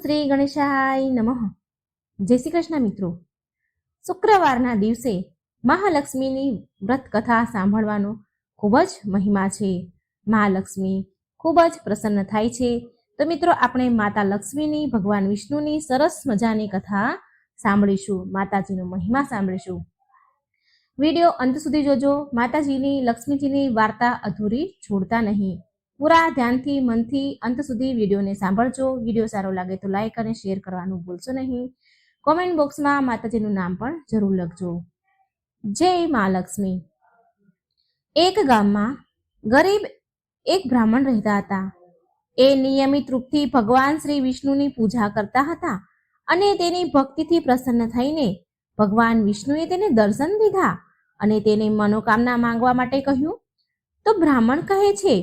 શ્રી ગણેશાય નમઃ. જય શ્રી કૃષ્ણ મિત્રો. શુક્રવારના દિવસે મહાલક્ષ્મીની વ્રત કથા સાંભળવાનો ખૂબ જ મહિમા છે. મહાલક્ષ્મી ખૂબ જ પ્રસન્ન થાય છે. તો મિત્રો આપણે માતા લક્ષ્મીની, ભગવાન વિષ્ણુની સરસ મજાની કથા સાંભળીશું, માતાજીનો મહિમા સાંભળીશું. વિડીયો અંત સુધી જોજો. માતાજીની, લક્ષ્મીજીની વાર્તા અધૂરી છોડતા નહીં. પૂરા ધ્યાનથી, મનથી અંત સુધી વિડીયોને સાંભળજો. વિડીયો સારો લાગે તો લાઈક અને શેર કરવાનું ભૂલશો નહીં. કોમેન્ટ બોક્સમાં માતાજીનું નામ પણ જરૂર લખજો. જય મહાલક્ષ્મી. એક ગામમાં ગરીબ એક બ્રાહ્મણ રહેતા હતા. એ નિયમિત રૂપથી ભગવાન શ્રી વિષ્ણુની પૂજા કરતા હતા અને તેની ભક્તિથી પ્રસન્ન થઈને ભગવાન વિષ્ણુએ તેને દર્શન દીધા અને તેને મનોકામના માંગવા માટે કહ્યું. તો બ્રાહ્મણ કહે છે,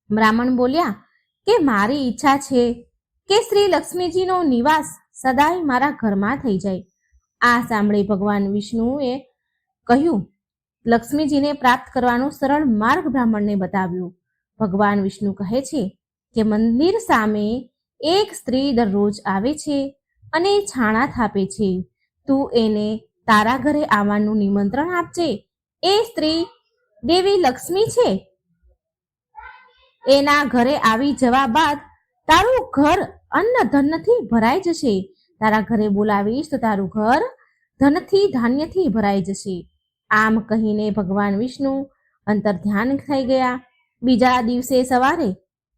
બ્રાહ્મણ બોલ્યા કે મારી ઈચ્છા છે કે શ્રી લક્ષ્મીજીનો નિવાસ સદાય મારા ઘરમાં થઈ જાય. આ સાંભળી ભગવાન વિષ્ણુએ કહ્યું, લક્ષ્મીજીને પ્રાપ્ત કરવાનો સરળ માર્ગ બ્રાહ્મણને બતાવ્યો. ભગવાન વિષ્ણુ કહે છે કે મંદિર સામે એક સ્ત્રી દરરોજ આવે છે અને છાણા થાપે છે. તું એને તારા ઘરે આવવાનું નિમંત્રણ આપજે. એ સ્ત્રી દેવી લક્ષ્મી છે. એના ઘરે આવી જવા બાદ તારું ઘર અન્ન ધનથી ભરાઈ જશે. તારા ઘરે બોલાવીશ તો તારું ઘર ધનથી, ધાન્યથી ભરાઈ જશે. આમ કહીને ભગવાન વિષ્ણુ અંતર ધ્યાન થઈ ગયા. બીજા દિવસે સવારે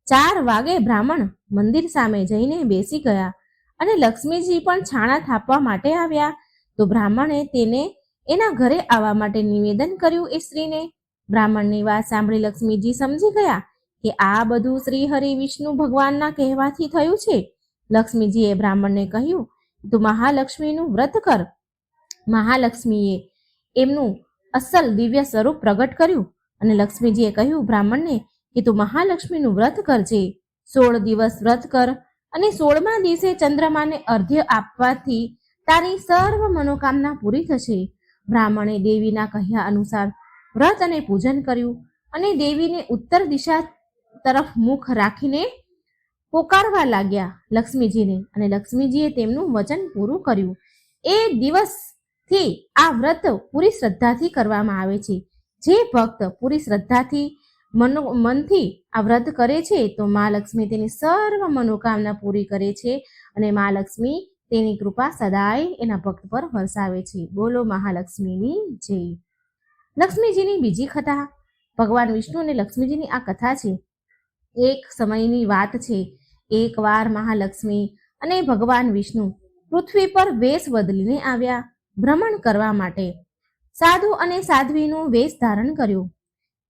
4 વાગે બ્રાહ્મણ મંદિર સામે જઈને બેસી ગયા અને લક્ષ્મીજી પણ છાણા થાપવા માટે આવ્યા. તો બ્રાહ્મણે તેને એના ઘરે આવવા માટે નિવેદન કર્યું એ સ્ત્રીને. બ્રાહ્મણની વાત સાંભળી લક્ષ્મીજી સમજી ગયા કે આ બધું શ્રી હરિ વિષ્ણુ ભગવાનના કહેવાથી થયું છે. લક્ષ્મીજીએ બ્રાહ્મણને કહ્યું, તું મહાલક્ષ્મીનું વ્રત કર. મહાલક્ષ્મીએ એમનું અસલ દિવ્ય સ્વરૂપ પ્રગટ કર્યું અને લક્ષ્મીજીએ કહ્યું બ્રાહ્મણને કે તું મહાલક્ષ્મીનું વ્રત કરજે. 16 દિવસ વ્રત કર અને 16મા દિવસે ચંદ્રમાને અર્ઘ્ય આપવાથી તારી સર્વ મનોકામના પૂરી થશે. બ્રાહ્મણે દેવીના કહ્યા અનુસાર વ્રત અને પૂજન કર્યું અને દેવીને ઉત્તર દિશા તરફ મુખ રાખીને પોકારવા લાગ્યા લક્ષ્મીજીને, અને લક્ષ્મીજીએ તેમનું વચન પૂરું કર્યું. એ દિવસથી આ વ્રત પૂરી શ્રદ્ધાથી કરવામાં આવે છે. જે ભક્ત પૂરી શ્રદ્ધાથી મનથી આ વ્રત કરે છે તો મા લક્ષ્મી તેની સર્વ મનોકામના પૂરી કરે છે અને મા લક્ષ્મી તેની કૃપા સદાય એના ભક્ત પર વરસાવે છે. બોલો મહાલક્ષ્મીની જય. લક્ષ્મીજીની બીજી કથા. ભગવાન વિષ્ણુ અને લક્ષ્મીજીની આ કથા છે. એક સમયની વાત છે. એકવાર મહાલક્ષ્મી અને ભગવાન વિષ્ણુ પૃથ્વી પર વેશ બદલીને આવ્યા ભ્રમણ કરવા માટે. સાધુ અને સાધ્વીનું વેશ ધારણ કર્યું.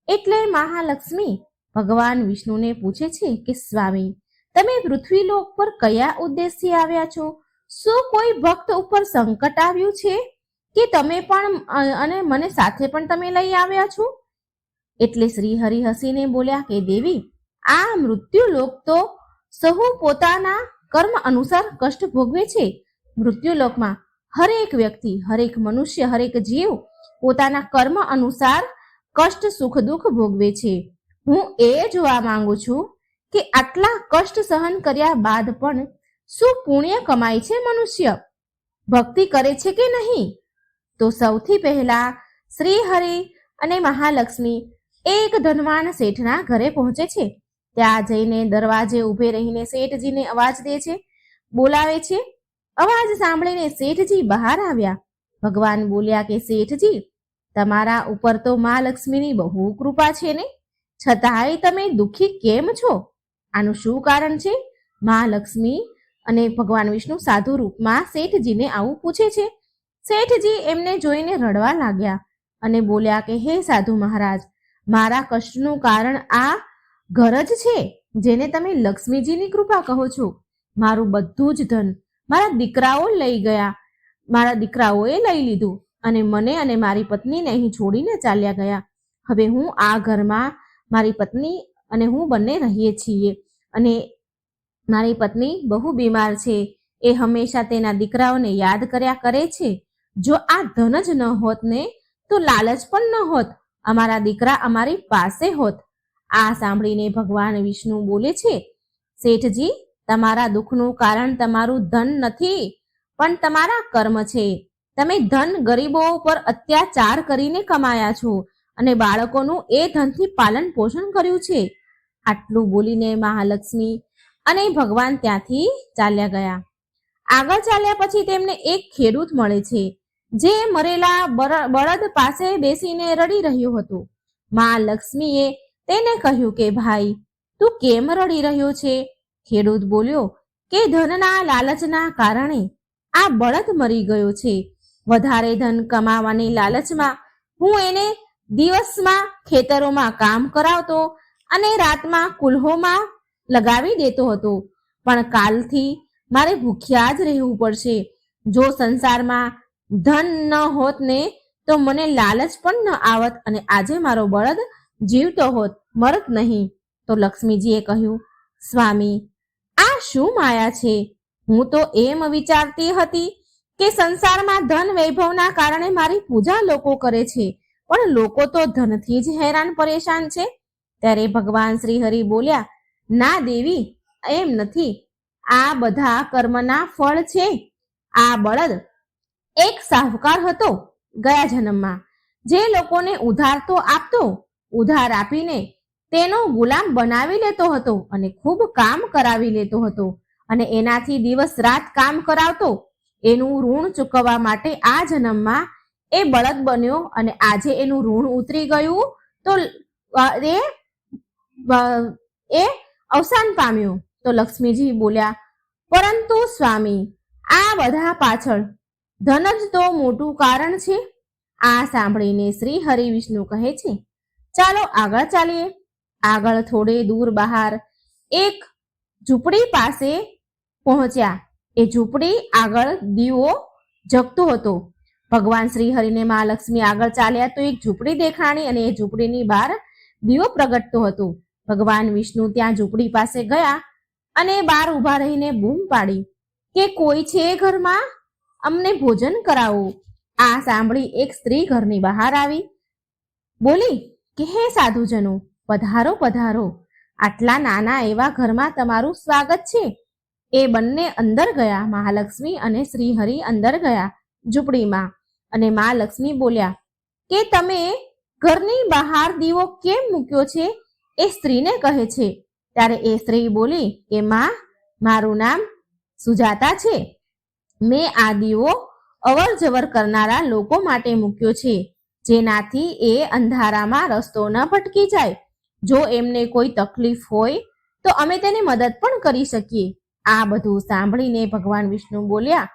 એટલે મહાલક્ષ્મી ભગવાન વિષ્ણુને પૂછે છે કે સ્વામી, તમે પૃથ્વીલોક પર કયા ઉદ્દેશથી આવ્યા છો? શું કોઈ ભક્ત ઉપર સંકટ આવ્યું છે કે તમે પણ અને મને સાથે પણ તમે લઈ આવ્યા છો? એટલે શ્રી હરિ હસીને બોલ્યા કે દેવી, આ મૃત્યુલોક તો સહુ પોતાના કર્મ અનુસાર કષ્ટ ભોગવે છે. મૃત્યુલોકમાં હરેક વ્યક્તિ, હરેક મનુષ્ય, હરેક જીવ પોતાના કર્મ અનુસાર કષ્ટ, સુખ, દુઃખ ભોગવે છે. હું એ જોવા માંગુ છું કે આટલા કષ્ટ સહન કર્યા બાદ પણ શું પુણ્ય કમાય છે મનુષ્ય? ભક્તિ કરે છે કે નહીં? તો સૌથી પહેલા શ્રી હરિ અને મહાલક્ષ્મી એક ધનવાન શેઠના ઘરે પહોંચે છે. ત્યાં જઈને દરવાજે ઊભે રહીને શેઠજીને અવાજ દે છે, બોલાવે છે. અવાજ સાંભળીને શેઠજી બહાર આવ્યા. ભગવાન બોલ્યા કે શેઠજી, તમારા ઉપર તો મહાલક્ષ્મીની બહુ કૃપા છે ને, છતાંય તમે દુઃખી કેમ છો? આનું શું કારણ છે? મહાલક્ષ્મી અને ભગવાન વિષ્ણુ સાધુ રૂપમાં શેઠજીને આવું પૂછે છે. શેઠજી એમને જોઈને રડવા લાગ્યા અને બોલ્યા કે હે સાધુ મહારાજ, મારા કષ્ટનું કારણ આ ઘર જ છે જેને તમે લક્ષ્મીજીની કૃપા કહો છો. મારું બધું જ ધન મારા દીકરાઓ લઈ ગયા. મારા દીકરાઓએ લઈ લીધું અને મને અને મારી પત્નીને અહીં છોડીને ચાલ્યા ગયા. હવે હું આ ઘરમાં મારી પત્ની અને હું બંને રહીએ છીએ અને મારી પત્ની બહુ બીમાર છે. એ હંમેશા તેના દીકરાઓને યાદ કર્યા કરે છે. જો આ ધન જ ન હોત ને તો લાલચ પણ ન હોત, અમારા દીકરા અમારી પાસે હોત. આ સાંભળીને ભગવાન વિષ્ણુ બોલે છે, શેઠજી, તમારા દુઃખનું કારણ તમારું ધન નથી, પણ તમારા કર્મ છે. તમે ધન ગરીબો પર અત્યાચાર કરીને કમાયા છો અને બાળકોનું એ ધનથી પાલન પોષણ કર્યું છે. આટલું બોલીને મહાલક્ષ્મી અને ભગવાન ત્યાંથી ચાલ્યા ગયા. આગળ ચાલ્યા પછી તેમને એક ખેડૂત મળે છે, જે મરેલા બળદ પાસે બેસીને રડી રહ્યો હતો. મહાલક્ષ્મીએ તેને કહ્યું કે ભાઈ, તું કેમ રડી રહ્યો છે? ખેડૂત બોલ્યો કે ધનના લાલચના કારણે આ બળદ મરી ગયો છે. વધારે ધન કમાવાની લાલચમાં હું એને દિવસમાં ખેતરોમાં કામ કરાવતો અને રાતમાં કુલ્હોમાં લગાવી દેતો હતો, પણ કાલથી મારે ભૂખ્યા જ રહેવું પડશે. જો સંસારમાં ધન ન હોત ને તો મને લાલચ પણ ન આવત અને આજે મારો બળદ જીવતો હોત, મરત નહીં. તો લક્ષ્મીજીએ કહ્યું, સ્વામી, આ શું માયા છે? હું તો એમ વિચારતી હતી કે સંસારમાં ધન વૈભવના કારણે મારી પૂજા લોકો કરે છે, પણ લોકો તો ધનથી જ હેરાન પરેશાન છે. ત્યારે ભગવાન શ્રી હરિ બોલ્યા, ના દેવી, એમ નથી. આ બધા કર્મના ફળ છે. આ બળદ એક સાહુકાર હતો ગયા જન્મમાં, જે લોકોને ઉધાર તો આપતો, ઉધાર આપીને તેનો ગુલામ બનાવી લેતો હતો અને ખૂબ કામ કરાવી લેતો હતો અને એનાથી દિવસ રાત કામ કરાવતો. એનું ઋણ ચૂકવવા માટે આ જન્મમાં એ બળદ બન્યો અને આજે એનું ઋણ ઉતરી ગયું તો એ અવસાન પામ્યું. તો લક્ષ્મીજી બોલ્યા, પરંતુ સ્વામી, આ બધા પાછળ ધન જ તો મોટું કારણ છે. આ સાંભળીને શ્રી હરિ વિષ્ણુ કહે છે, ચાલો આગળ ચાલીએ. આગળ થોડે દૂર બહાર એક ઝૂંપડી પાસે પહોંચ્યા. એ ઝૂંપડી આગળ દીવો જગતો હતો. ભગવાન શ્રી હરિને મહાલક્ષ્મી આગળ ચાલ્યા તો એક ઝૂંપડી દેખાણી અને એ ઝૂંપડીની બહાર દીવો પ્રગટતો હતો. ભગવાન વિષ્ણુ ત્યાં ઝૂંપડી પાસે ગયા અને બહાર ઊભા રહીને બૂમ પાડી કે કોઈ છે ઘરમાં? અમને ભોજન કરાવો. આ સાંભળી એક સ્ત્રી ઘરની બહાર આવી બોલી કે હે સાધુજનો, પધારો પધારો, આટલા નાના એવા ઘરમાં તમારું સ્વાગત છે. એ બંને અંદર ગયા. મહાલક્ષ્મી અને શ્રી હરિ અંદર ગયા ઝૂંપડીમાં અને મહાલક્ષ્મી બોલ્યા કે તમે ઘરની બહાર દીવો કેમ મૂક્યો છે? એ સ્ત્રીને કહે છે. ત્યારે એ સ્ત્રી બોલી કે માં, મારું નામ સુજાતા છે. મેં આ દીવો અવર જવર કરનારા લોકો માટે મૂક્યો છે, જેનાથી એ અંધારામાં રસ્તો ન ભટકી જાય. જો એમને કોઈ તકલીફ હોય તો અમે તેની મદદ પણ કરી શકીએ. આ બધું સાંભળીને ભગવાન વિષ્ણુ બોલ્યા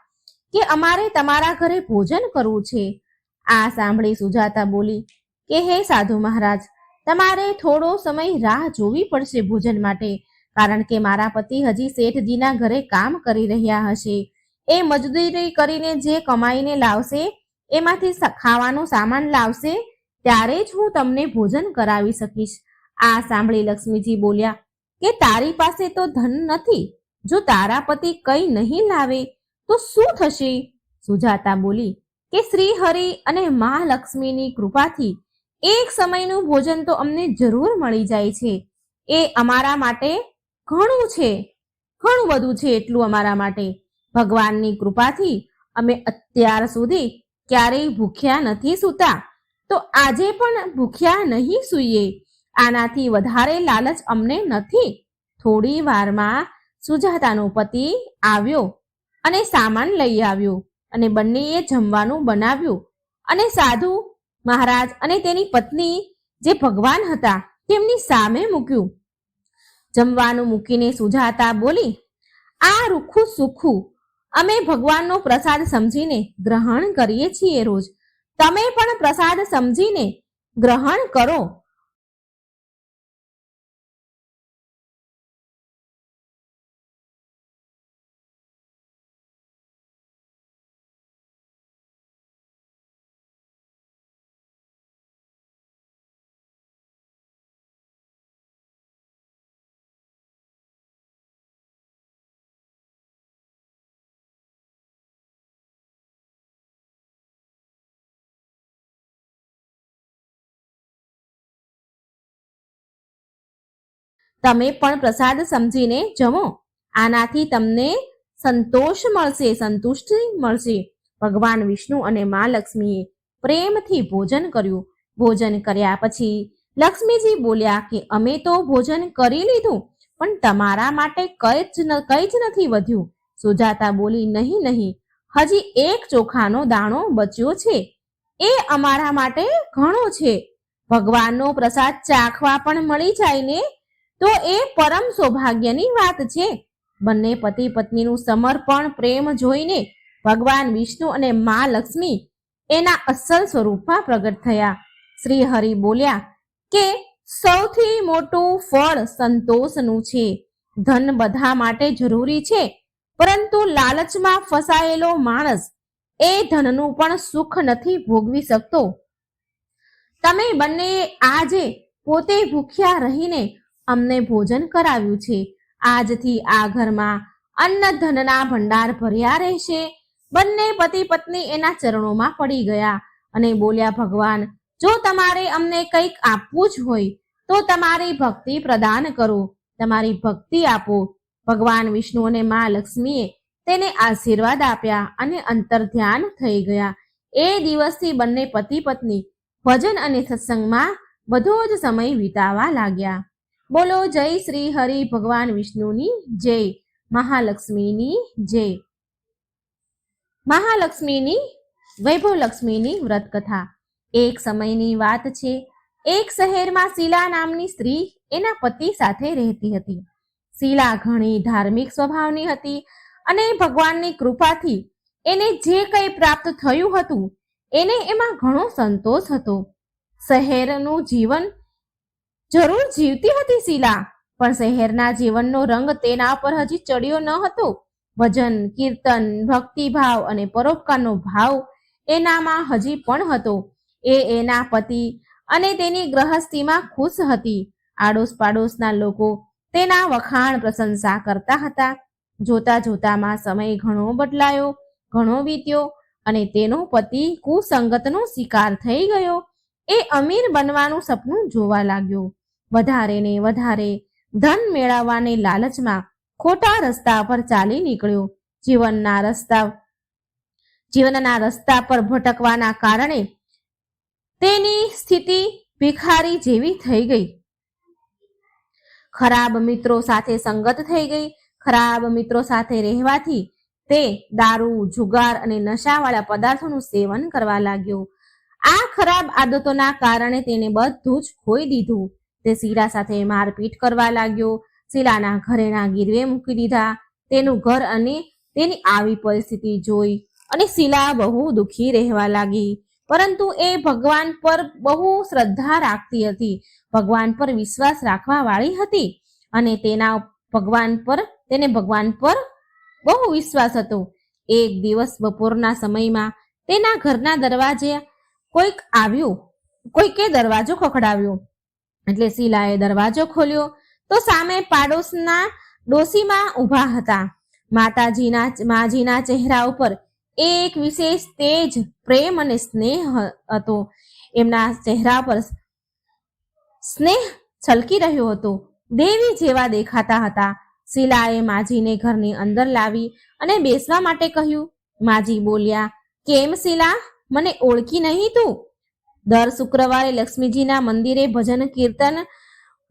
કે અમારે તમારા ઘરે ભોજન કરવું છે. આ સાંભળી સુજાતા બોલી કે હે સાધુ મહારાજ, તમારે થોડો સમય રાહ જોવી પડશે ભોજન માટે, કારણ કે મારા પતિ હજી શેઠજીના ઘરે કામ કરી રહ્યા હશે. એ મજદૂરી કરીને જે કમાઈને લાવશે એમાંથી ખાવાનો સામાન લાવશે, ત્યારે જ હું તમને ભોજન કરાવી શકીશ. આ સાંભળી લક્ષ્મીજી બોલ્યા કે તારી પાસે તો ધન નથી. જો તારા પતિ કંઈ નહીં લાવે તો શું થશે? સુજાતા બોલી કે શ્રી હરિ અને મહાલક્ષ્મીની કૃપાથી એક સમયનું ભોજન તો અમને જરૂર મળી જાય છે. એ અમારા માટે ઘણું છે, ઘણું બધું છે. એટલું અમારા માટે ભગવાનની કૃપાથી અમે અત્યાર સુધી ક્યારેય ભૂખ્યા નથી સૂતા, તો આજે પણ ભૂખ્યા નહીં સૂઈએ. આનાથી વધારે લાલચ અમને નથી. થોડી વારમાં સુજાતાનો પતિ આવ્યો અને સામાન લઈ આવ્યો અને બંનેએ જમવાનું બનાવ્યું અને સાધુ મહારાજ અને તેની પત્ની જે ભગવાન હતા તેમની સામે મૂક્યું. જમવાનું મૂકીને સુજાતા બોલી, આ રૂખું સુખું અમે ભગવાનનો પ્રસાદ સમજીને ગ્રહણ કરીએ છીએ રોજ. તમે પણ પ્રસાદ સમજીને ગ્રહણ કરો. તમે પણ પ્રસાદ સમજીને જમો. આનાથી તમને સંતોષ મળશે, સંતુષ્ટિ મળશે. ભગવાન વિષ્ણુ અને મા લક્ષ્મીએ પ્રેમથી ભોજન કર્યું. ભોજન કર્યા પછી લક્ષ્મીજી બોલ્યા કે અમે તો ભોજન કરી લીધું, પણ તમારા માટે કઈ જ નથી વધ્યું. સુજાતા બોલી, નહીં નહીં, હજી એક ચોખાનો દાણો બચ્યો છે, એ અમારા માટે ઘણો છે. ભગવાનનો પ્રસાદ ચાખવા પણ મળી જાય ને તો એ પરમ સૌભાગ્યની વાત છે. બંને પતિ પત્નીનું સમર્પણ પ્રેમ જોઈને ભગવાન વિષ્ણુ અને મા લક્ષ્મી એના અસલ સ્વરૂપમાં પ્રગટ થયા. શ્રી હરિ બોલ્યા કે સૌથી મોટું ફળ સંતોષનું છે. ધન બધા માટે જરૂરી છે, પરંતુ લાલચમાં ફસાયેલો માણસ એ ધનનું પણ સુખ નથી ભોગવી શકતો. તમે બંને આજે પોતે ભૂખ્યા રહીને અમને ભોજન કરાવ્યું છે. આજથી આ ઘરમાં અન્ન ધનના ભંડાર ભર્યા રહેશે. બંને પતિ પત્ની એના ચરણોમાં પડી ગયા અને બોલ્યા, ભગવાન, જો તમારે અમને કંઈક આપવું જ હોય તો તમારી ભક્તિ પ્રદાન કરો, તમારી ભક્તિ આપો. ભગવાન વિષ્ણુ અને મા લક્ષ્મીએ તેને આશીર્વાદ આપ્યા અને અંતર ધ્યાન થઈ ગયા. એ દિવસથી બંને પતિ પત્ની ભજન અને સત્સંગમાં બધો જ સમય વિતાવા લાગ્યા. બોલો જય શ્રી હરિ ભગવાન વિષ્ણુની જય, મહાલક્ષ્મીની જય. મહાલક્ષ્મીની વૈભવલક્ષ્મીની વ્રત કથા. એક સમયની વાત છે. એક શહેરમાં શીલા નામની સ્ત્રી એના પતિ સાથે રહેતી હતી. શીલા ઘણી ધાર્મિક સ્વભાવની હતી અને ભગવાનની કૃપાથી એને જે કંઈ પ્રાપ્ત થયું હતું એને એમાં ઘણો સંતોષ હતો. શહેરનું જીવન જરૂર જીવતી હતી શીલા, પણ શહેરના જીવનનો રંગ તેના પર હજી ચડ્યો ન હતો. ભજન, કીર્તન, ભક્તિભાવ અને પરોપકારનો ભાવ એનામાં હજી પણ હતો. એ એના પતિ અને તેની ગૃહસ્થીમાં ખુશ હતી. આડોશ પાડોશના લોકો તેના વખાણ પ્રશંસા કરતા હતા. જોતા જોતામાં સમય ઘણો બદલાયો, ઘણો વીત્યો અને તેનો પતિ કુસંગતનો શિકાર થઈ ગયો. એ અમીર બનવાનું સપનું જોવા લાગ્યો. વધારે ને વધારે ધન મેળવવાને લાલચમાં ખોટા રસ્તા પર ચાલી નીકળ્યો. જીવનના રસ્તા પર ભટકવાના કારણે તેની સ્થિતિ ભિખારી જેવી થઈ ગઈ. ખરાબ મિત્રો સાથે સંગત થઈ ગઈ. ખરાબ મિત્રો સાથે રહેવાથી તે દારૂ, જુગાર અને નશાવાળા પદાર્થોનું સેવન કરવા લાગ્યો. આ ખરાબ આદતોના કારણે તેને બધું જ ખોઈ દીધું. તે શીલા સાથે મારપીટ કરવા લાગ્યો. શીલાના ઘરેણા ગીરવે મૂકી દીધા. તેનું ઘર અને તેની આવી પરિસ્થિતિ જોઈ અને શીલા બહુ દુઃખી રહેવા લાગી. પરંતુ એ ભગવાન પર બહુ શ્રદ્ધા રાખતી હતી, ભગવાન પર વિશ્વાસ રાખવા વાળી હતી અને તેને ભગવાન પર બહુ વિશ્વાસ હતો. એક દિવસ બપોરના સમયમાં તેના ઘરના દરવાજે કોઈકે દરવાજો ખખડાવ્યો. એટલે શીલાએ દરવાજો ખોલ્યો તો સામે પાડોશના ડોશીમાં ઊભા હતા. માજીના ચહેરા ઉપર એક વિશેષ તેજ, પ્રેમ અને સ્નેહ હતો. એમના ચહેરા પર સ્નેહ છલકી રહ્યો હતો. દેવી જેવા દેખાતા હતા. શીલાએ માજીને ઘરની અંદર લાવી અને બેસવા માટે કહ્યું. માજી બોલ્યા, કેમ શીલા, મને ઓળખી નહીં તું? દર શુક્રવારે લક્ષ્મીજીના મંદિરે ભજન કીર્તન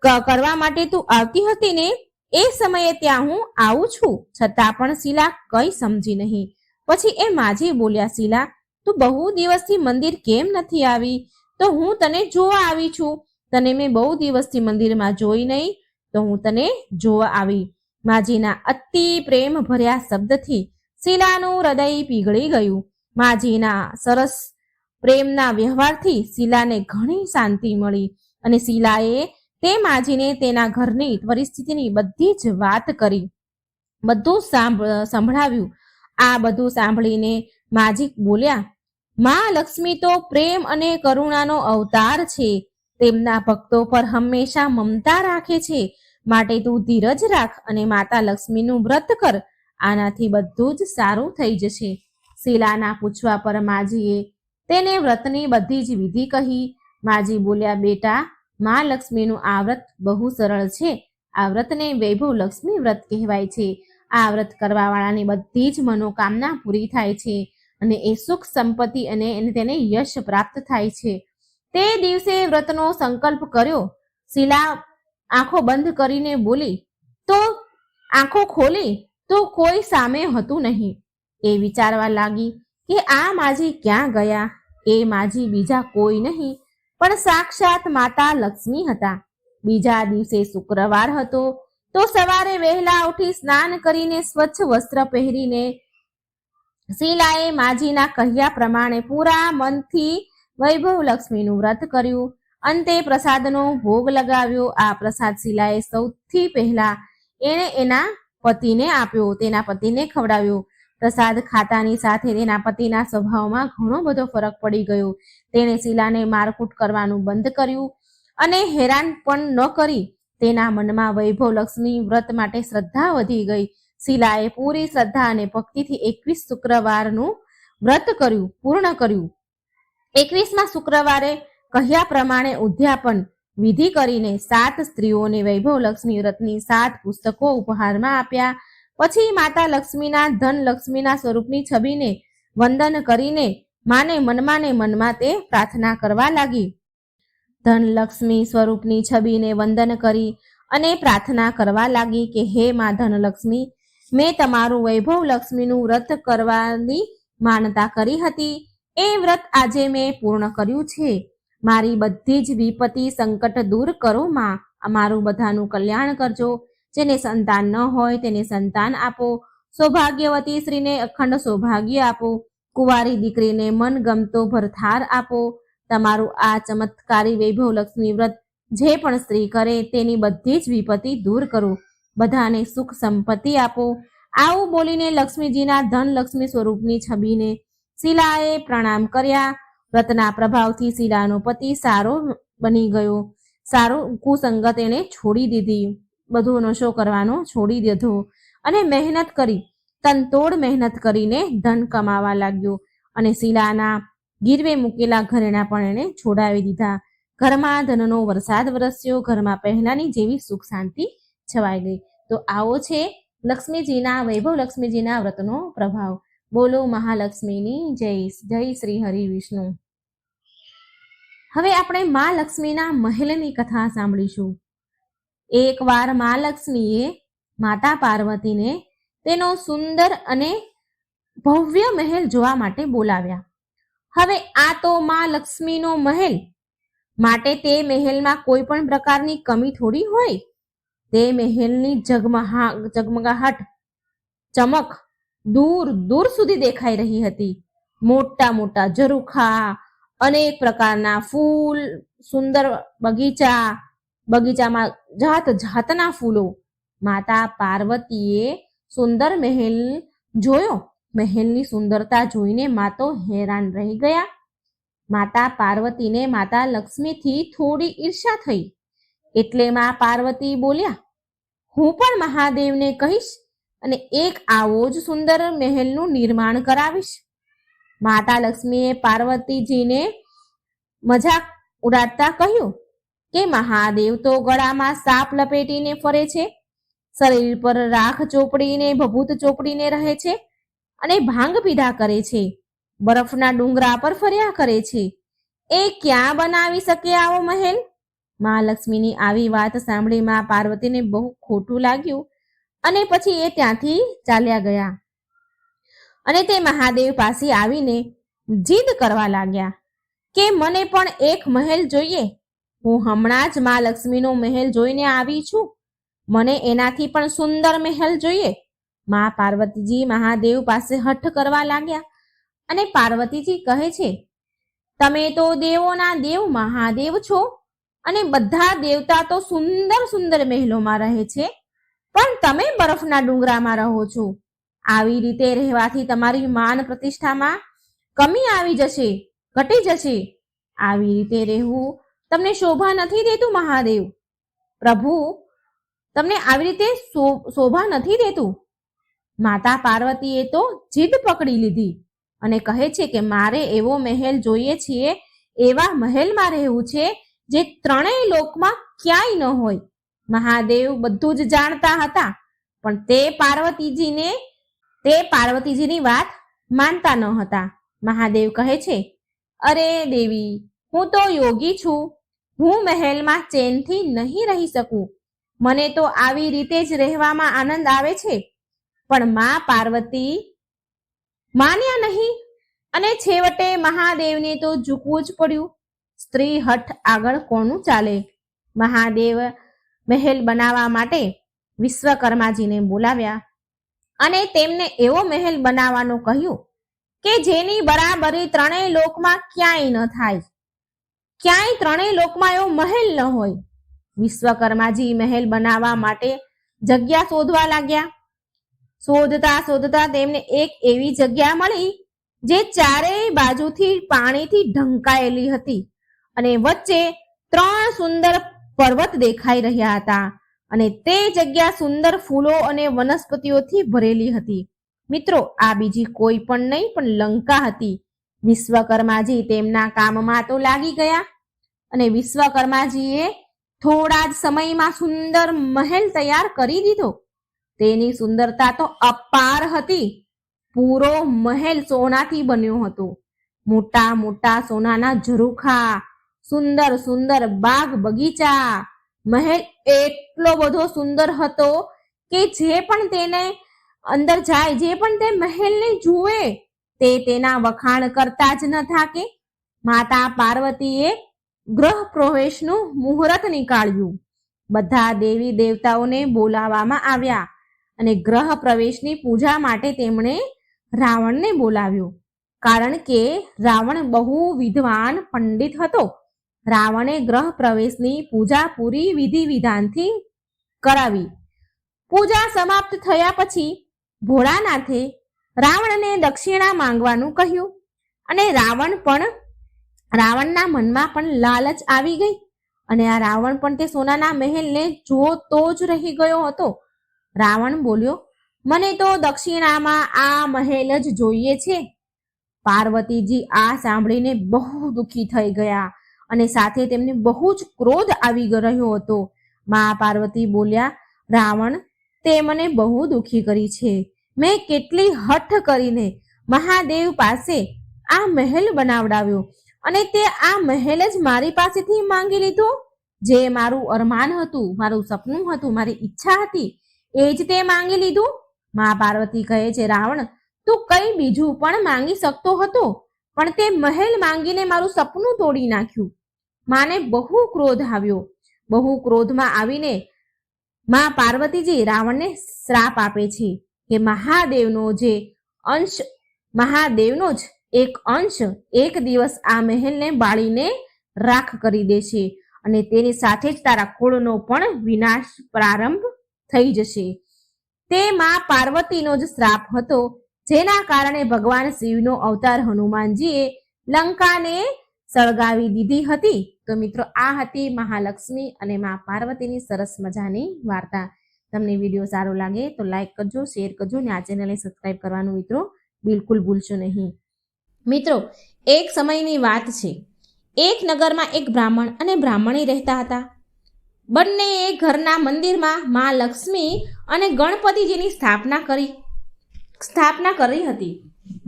કરવા માટે તું આવતી હતી ને? એ સમયે ત્યાં હું આવું છું. છતાં પણ શીલા કઈ સમજી નહીં. પછી એ માજી બોલ્યા, શીલા, તું બહુ દિવસથી મંદિર કેમ નથી આવી? તો હું તને જોવા આવી છું. તને મેં બહુ દિવસથી મંદિરમાં જોઈ નહીં, તો હું તને જોવા આવી. માજીના અતિ પ્રેમ ભર્યા શબ્દથી શીલાનું હૃદય પીગળી ગયું. માજીના સરસ પ્રેમના વ્યવહારથી શીલાને ઘણી શાંતિ મળી અને શીલાએ તે માજીને તેના ઘરની પરિસ્થિતિની બધી જ વાત કરી, બધું સંભળાવ્યું. આ બધું સાંભળીને માજી બોલ્યા, મા લક્ષ્મી તો પ્રેમ અને કરુણાનો અવતાર છે. તેમના ભક્તો પર હંમેશા મમતા રાખે છે. માટે તું ધીરજ રાખ અને માતા લક્ષ્મીનું વ્રત કર. આનાથી બધું જ સારું થઈ જશે. શીલાના પૂછવા પર માજીએ તેને વ્રતની બધી જ વિધિ કહી. માજી બોલ્યા, બેટા, મા લક્ષ્મીનું આ વ્રત બહુ સરળ છે. આ વ્રતને વૈભવ લક્ષ્મી વ્રત કહેવાય છે. આ વ્રત કરવા વાળાની બધી જ મનોકામના પૂરી થાય છે અને એ સુખ સંપત્તિ અને તેને યશ પ્રાપ્ત થાય છે. તે દિવસે વ્રતનો સંકલ્પ કર્યો. શીલા આંખો બંધ કરીને બોલી તો આંખો ખોલી તો કોઈ સામે હતું નહીં. એ વિચારવા લાગી કે આ માજી ક્યાં ગયા. એ માજી બીજા કોઈ નહીં પણ સાક્ષાત માતા લક્ષ્મી હતા. બીજા દિવસે શુક્રવાર હતો તો સવારે વહેલા ઉઠી સ્નાન કરીને સ્વચ્છ વસ્ત્ર પહેરીને શીલાએ માજીના કહ્યા પ્રમાણે પૂરા મનથી વૈભવ લક્ષ્મીનું વ્રત કર્યું. અંતે પ્રસાદનો ભોગ લગાવ્યો. આ પ્રસાદ શીલાએ સૌથી પહેલા એણે એના પતિને આપ્યો, તેના પતિને ખવડાવ્યો. પ્રસાદ ખાતાની સાથે તેના પતિના સ્વભાવમાં ઘણો બધો ફરક પડી ગયો. તેણે શીલાને મારકૂટ કરવાનું બંધ કર્યું અને હેરાન પણ ન કરી. તેના મનમાં વૈભવ લક્ષ્મી વ્રત માટે શ્રદ્ધા વધી ગઈ. શીલાએ પૂરી શ્રદ્ધા અને ભક્તિથી 21 શુક્રવારનું વ્રત પૂર્ણ કર્યું. 21મા શુક્રવારે કહ્યા પ્રમાણે ઉદ્યાપન વિધિ કરીને 7 સ્ત્રીઓને વૈભવ લક્ષ્મી વ્રતની 7 પુસ્તકો ઉપહારમાં આપ્યા. પછી માતા લક્ષ્મીના ધન લક્ષ્મીના સ્વરૂપની છબીને વંદન કરીને માને મનમાં તે પ્રાર્થના કરવા લાગી. ધન લક્ષ્મી સ્વરૂપની છબીને વંદન કરી અને પ્રાર્થના કરવા લાગી કે હે મા ધનલક્ષ્મી, મેં તમારું વૈભવ લક્ષ્મીનું વ્રત કરવાની માનતા કરી હતી. એ વ્રત આજે મેં પૂર્ણ કર્યું છે. મારી બધી જ વિપત્તિ સંકટ દૂર કરો માં. અમારું બધાનું કલ્યાણ કરજો. જેને સંતાન ન હોય તેને સંતાન આપો. સૌભાગ્યવતી સ્ત્રીને અખંડ સૌભાગ્ય આપો. કુંવારી દીકરીને મન ગમતો ભરથાર આપો. તમારું આ ચમત્કારી વૈભવ લક્ષ્મી વ્રત જે પણ સ્ત્રી કરે તેની બધી જ વિપત્તિ દૂર કરો. બધાને સુખ સંપત્તિ આપો. આવું બોલીને લક્ષ્મીજીના ધન લક્ષ્મી સ્વરૂપની છબીને શીલાએ પ્રણામ કર્યા. વ્રતના પ્રભાવથી શીલાનો પતિ સારો બની ગયો. સારો કુસંગત એને છોડી દીધી. બધો નશો કરવાનો છોડી દીધો અને મહેનત કરી, તનતોડ મહેનત કરીને ધન કમાવા લાગ્યો અને શીલાના ગીરવે મૂકેલા ઘરેણા પણ એને છોડાવી દીધા. ઘરમાં ધનનો વરસાદ વરસ્યો. ઘરમાં પહેલાની જેવી સુખ શાંતિ છવાઈ ગઈ. તો આવો છે લક્ષ્મીજીના વૈભવ લક્ષ્મીજીના વ્રતનો પ્રભાવ. બોલો મહાલક્ષ્મીની જય. જય શ્રી હરિ વિષ્ણુ. હવે આપણે મા લક્ષ્મીના મહેલની કથા સાંભળીશું. એકવાર મા લક્ષ્મીએ માતા પાર્વતીને તેનો સુંદર અને ભવ્ય મહેલ જોવા માટે બોલાવ્યા. હવે આ તો મા લક્ષ્મીનો મહેલ, માટે તે મહેલમાં કોઈ પણ પ્રકારની કમી થોડી હોય. તે મહેલની ઝગમગાહટ, ચમક દૂર દૂર સુધી દેખાઈ રહી હતી. મોટા મોટા ઝરૂખા, અનેક પ્રકારના ફૂલ, સુંદર બગીચામાં જાત જાતના ફૂલો. માતા પાર્વતીએ સુંદર મહેલ જોયો. મહેલની સુંદરતા જોઈને મા તો હેરાન રહી ગયા. માતા પાર્વતીને માતા લક્ષ્મીથી થોડી ઈર્ષ્યા થઈ. એટલે મા પાર્વતી બોલ્યા, હું પણ મહાદેવને કહીશ અને એક આવો જ સુંદર મહેલનું નિર્માણ કરાવીશ. માતા લક્ષ્મીએ પાર્વતીજીને મજાક ઉડાડતા કહ્યું કે મહાદેવ તો ગળામાં સાપ લપેટીને ફરે છે, શરીર પર રાખ ચોપડીને ભભૂત ચોપડીને રહે છે અને ભાંગ પીધા કરે છે, બરફના ડુંગરા પર ફર્યા કરે છે. એ ક્યાં બનાવી શકે આવો મહેલ? મહાલક્ષ્મીની આવી વાત સાંભળી મા પાર્વતીને બહુ ખોટું લાગ્યું અને પછી એ ત્યાંથી ચાલ્યા ગયા અને તે મહાદેવ પાસે આવીને જીદ કરવા લાગ્યા કે મને પણ એક મહેલ જોઈએ. હું હમણાં જ મા લક્ષ્મીનો મહેલ જોઈને આવી છું. મને એનાથી પણ સુંદર મહેલ જોઈએ. મા પાર્વતીજી મહાદેવ પાસે હઠ કરવા લાગ્યા અને પાર્વતીજી કહે છે, તમે તો દેવોના દેવ મહાદેવ છો અને બધા દેવતા તો સુંદર સુંદર મહેલોમાં રહે છે, પણ તમે બરફના ડુંગરામાં રહો છો. આવી રીતે રહેવાથી તમારી માન પ્રતિષ્ઠામાં કમી આવી જશે, ઘટી જશે. આવી રીતે રહેવું તમને શોભા નથી દેતું મહાદેવ. પ્રભુ તમને આવી રીતે શોભા નથી દેતું. માતા પાર્વતીએ તો જીદ પકડી લીધી અને કહે છે કે મારે એવો મહેલ જોઈએ છીએ, એવા મહેલમાં રહેવું છે જે ત્રણેય લોકમાં ક્યાંય ન હોય. મહાદેવ બધું જ જાણતા હતા, પણ તે પાર્વતીજીની વાત માનતા ન હતા. મહાદેવ કહે છે, અરે દેવી, હું તો યોગી છું, હું મહેલમાં ચેનથી નહીં રહી શકું. મને તો આવી રીતે જ રહેવામાં આનંદ આવે છે. પણ મા પાર્વતી માન્યા નહીં અને છેવટે મહાદેવને તો ઝૂકવું જ પડ્યું. સ્ત્રી હઠ આગળ કોનું ચાલે? મહાદેવ મહેલ બનાવવા માટે વિશ્વકર્માજીને બોલાવ્યા અને તેમને એવો મહેલ બનાવવાનું કહ્યું કે જેની બરાબરી ત્રણેય લોકમાં ક્યાંય ન થાય. ક્યાંય ત્રણેય લોકમાં એવો મહેલ ન હોય. વિશ્વકર્માજી મહેલ બનાવવા માટે જગ્યા શોધવા લાગ્યા. શોધતા તેમને એક એવી જગ્યા મળી જે ચારેય બાજુથી પાણીથી ઢંકાયેલી હતી અને વચ્ચે 3 સુંદર પર્વત દેખાઈ રહ્યા હતા અને તે જગ્યા સુંદર ફૂલો અને વનસ્પતિઓથી ભરેલી હતી. મિત્રો, આ બીજી કોઈ પણ નહીં પણ લંકા હતી. વિશ્વકર્માજી તેમના કામમાં તો લાગી ગયા અને વિશ્વકર્માજીએ થોડા જ સમયમાં સુંદર મહેલ તૈયાર કરી દીધો. તેની સુંદરતા તો અપાર હતી. પૂરો મહેલ સોનાથી બન્યો હતો. મોટા મોટા સોનાના ઝરૂખા, સુંદર સુંદર બાગ બગીચા. મહેલ એટલો બધો સુંદર હતો કે જે પણ તેને અંદર જાય, જે પણ તે મહેલને જુએ તે તેના વખાણ કરતા જ ન થાકે. માતા પાર્વતીએ ગૃહ પ્રવેશનું મુહૂર્ત નીકાળ્યું. બધા દેવી દેવતાઓને બોલાવવામાં આવ્યા અને ગ્રહ પ્રવેશની પૂજા માટે તેમણે રાવણને બોલાવ્યો. કારણ કે રાવણ બહુ વિદ્વાન પંડિત હતો. રાવણે ગ્રહ પ્રવેશની પૂજા પૂરી વિધિ વિધાનથી કરાવી. પૂજા સમાપ્ત થયા પછી ભોળાનાથે રાવણને દક્ષિણા માંગવાનું કહ્યું અને રાવણના મનમાં પણ લાલચ આવી ગઈ અને આ રાવણ પણ તે સોનાના મહેલને જોતો જ રહી ગયો હતો. રાવણ બોલ્યો, મને તો દક્ષિણામાં આ મહેલ જ જોઈએ છે. પાર્વતીજી આ સાંભળીને બહુ દુઃખી થઈ ગયા અને સાથે તેમને બહુ જ ક્રોધ આવી રહ્યો હતો. મા પાર્વતી બોલ્યા, રાવણ, તે મને બહુ દુઃખી કરી છે. મેં કેટલી હઠ કરીને મહાદેવ પાસે આ મહેલ બનાવડાવ્યો અને તે આ મહેલ જ મારી પાસેથી માંગી લીધો. જે મારું અરમાન હતું, મારું સપનું હતું, મારી ઈચ્છા હતી, એ જ તે માંગી લીધું. મા પાર્વતી કહે છે, રાવણ, તું કઈ બીજું પણ માંગી શકતો હતો, પણ તે મહેલ માંગીને મારું સપનું તોડી નાખ્યું. માને બહુ ક્રોધ આવ્યો. બહુ ક્રોધમાં આવીને મા પાર્વતીજી રાવણને શ્રાપ આપે છે કે મહાદેવનો જ એક અંશ એક દિવસ આ મહેલને બાળીને રાખ કરી દેશે અને તેની સાથે જ તારા કુળનો પણ વિનાશ પ્રારંભ થઈ જશે. તે મા પાર્વતીનો જ શ્રાપ હતો, જેના કારણે ભગવાન શિવનો અવતાર હનુમાનજીએ લંકાને સળગાવી દીધી હતી. તો મિત્રો, આ હતી મહાલક્ષ્મી અને મા પાર્વતીની સરસ મજાની વાર્તા. તમને વિડીયો સારો લાગે તો લાઈક કરજો, શેર કરજો અને આ ચેનલને સબસ્ક્રાઈબ કરવાનું મિત્રો બિલકુલ ભૂલશો નહીં. મિત્રો, એક સમયની વાત છે. એક નગરમાં એક બ્રાહ્મણ અને બ્રાહ્મણી રહેતા હતા. બંને એક ઘરના મંદિરમાં મા લક્ષ્મી અને ગણપતિજીની સ્થાપના કરી હતી.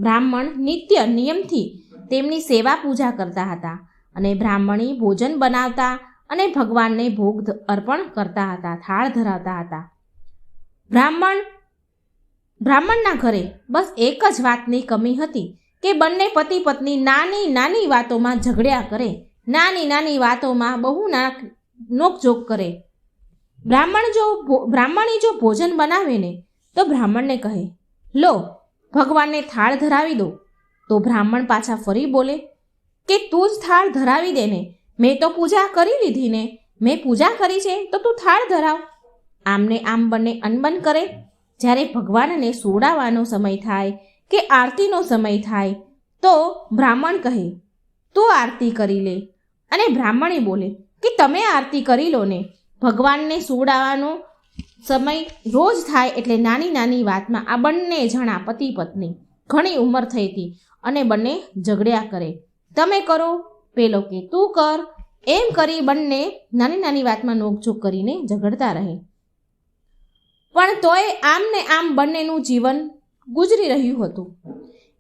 બ્રાહ્મણ નિત્ય નિયમથી તેમની સેવા પૂજા કરતા હતા અને બ્રાહ્મણી ભોજન બનાવતા અને ભગવાનને ભોગ અર્પણ કરતા હતા, થાળ ધરાવતા હતા. બ્રાહ્મણના ઘરે બસ એક જ વાતની કમી હતી કે બંને પતિ પત્ની નાની નાની વાતોમાં ઝઘડ્યા કરે, નાની નાની વાતોમાં બહુ નોકઝોક કરે. બ્રાહ્મણી જો ભોજન બનાવે ને તો બ્રાહ્મણને કહે, લો ભગવાનને થાળ ધરાવી દો. તો બ્રાહ્મણ પાછા ફરી બોલે કે તું જ થાળ ધરાવી દે ને, મેં તો પૂજા કરી લીધી ને, મેં પૂજા કરી છે તો તું થાળ ધરાવ. આમને આમ બંને અનબન કરે. જ્યારે ભગવાનને સોડાવાનો સમય થાય કે આરતીનો સમય થાય તો બ્રાહ્મણ કહે, તું આરતી કરી લે, અને બ્રાહ્મણી બોલે કે તમે આરતી કરી લો ને. ભગવાનને સોડાવાનો સમય રોજ થાય એટલે નાની નાની વાતમાં આ બંને જણા પતિ પત્ની ઘણી ઉંમર થઈ હતી અને બંને ઝઘડ્યા કરે. તમે કરો, પેલો કે તું કર, એમ કરી બંને નાની નાની વાતમાં નોકઝોક કરીને ઝઘડતા રહે. પણ તોય આમ ને આમ બંનેનું જીવન ગુજરી રહ્યું હતું.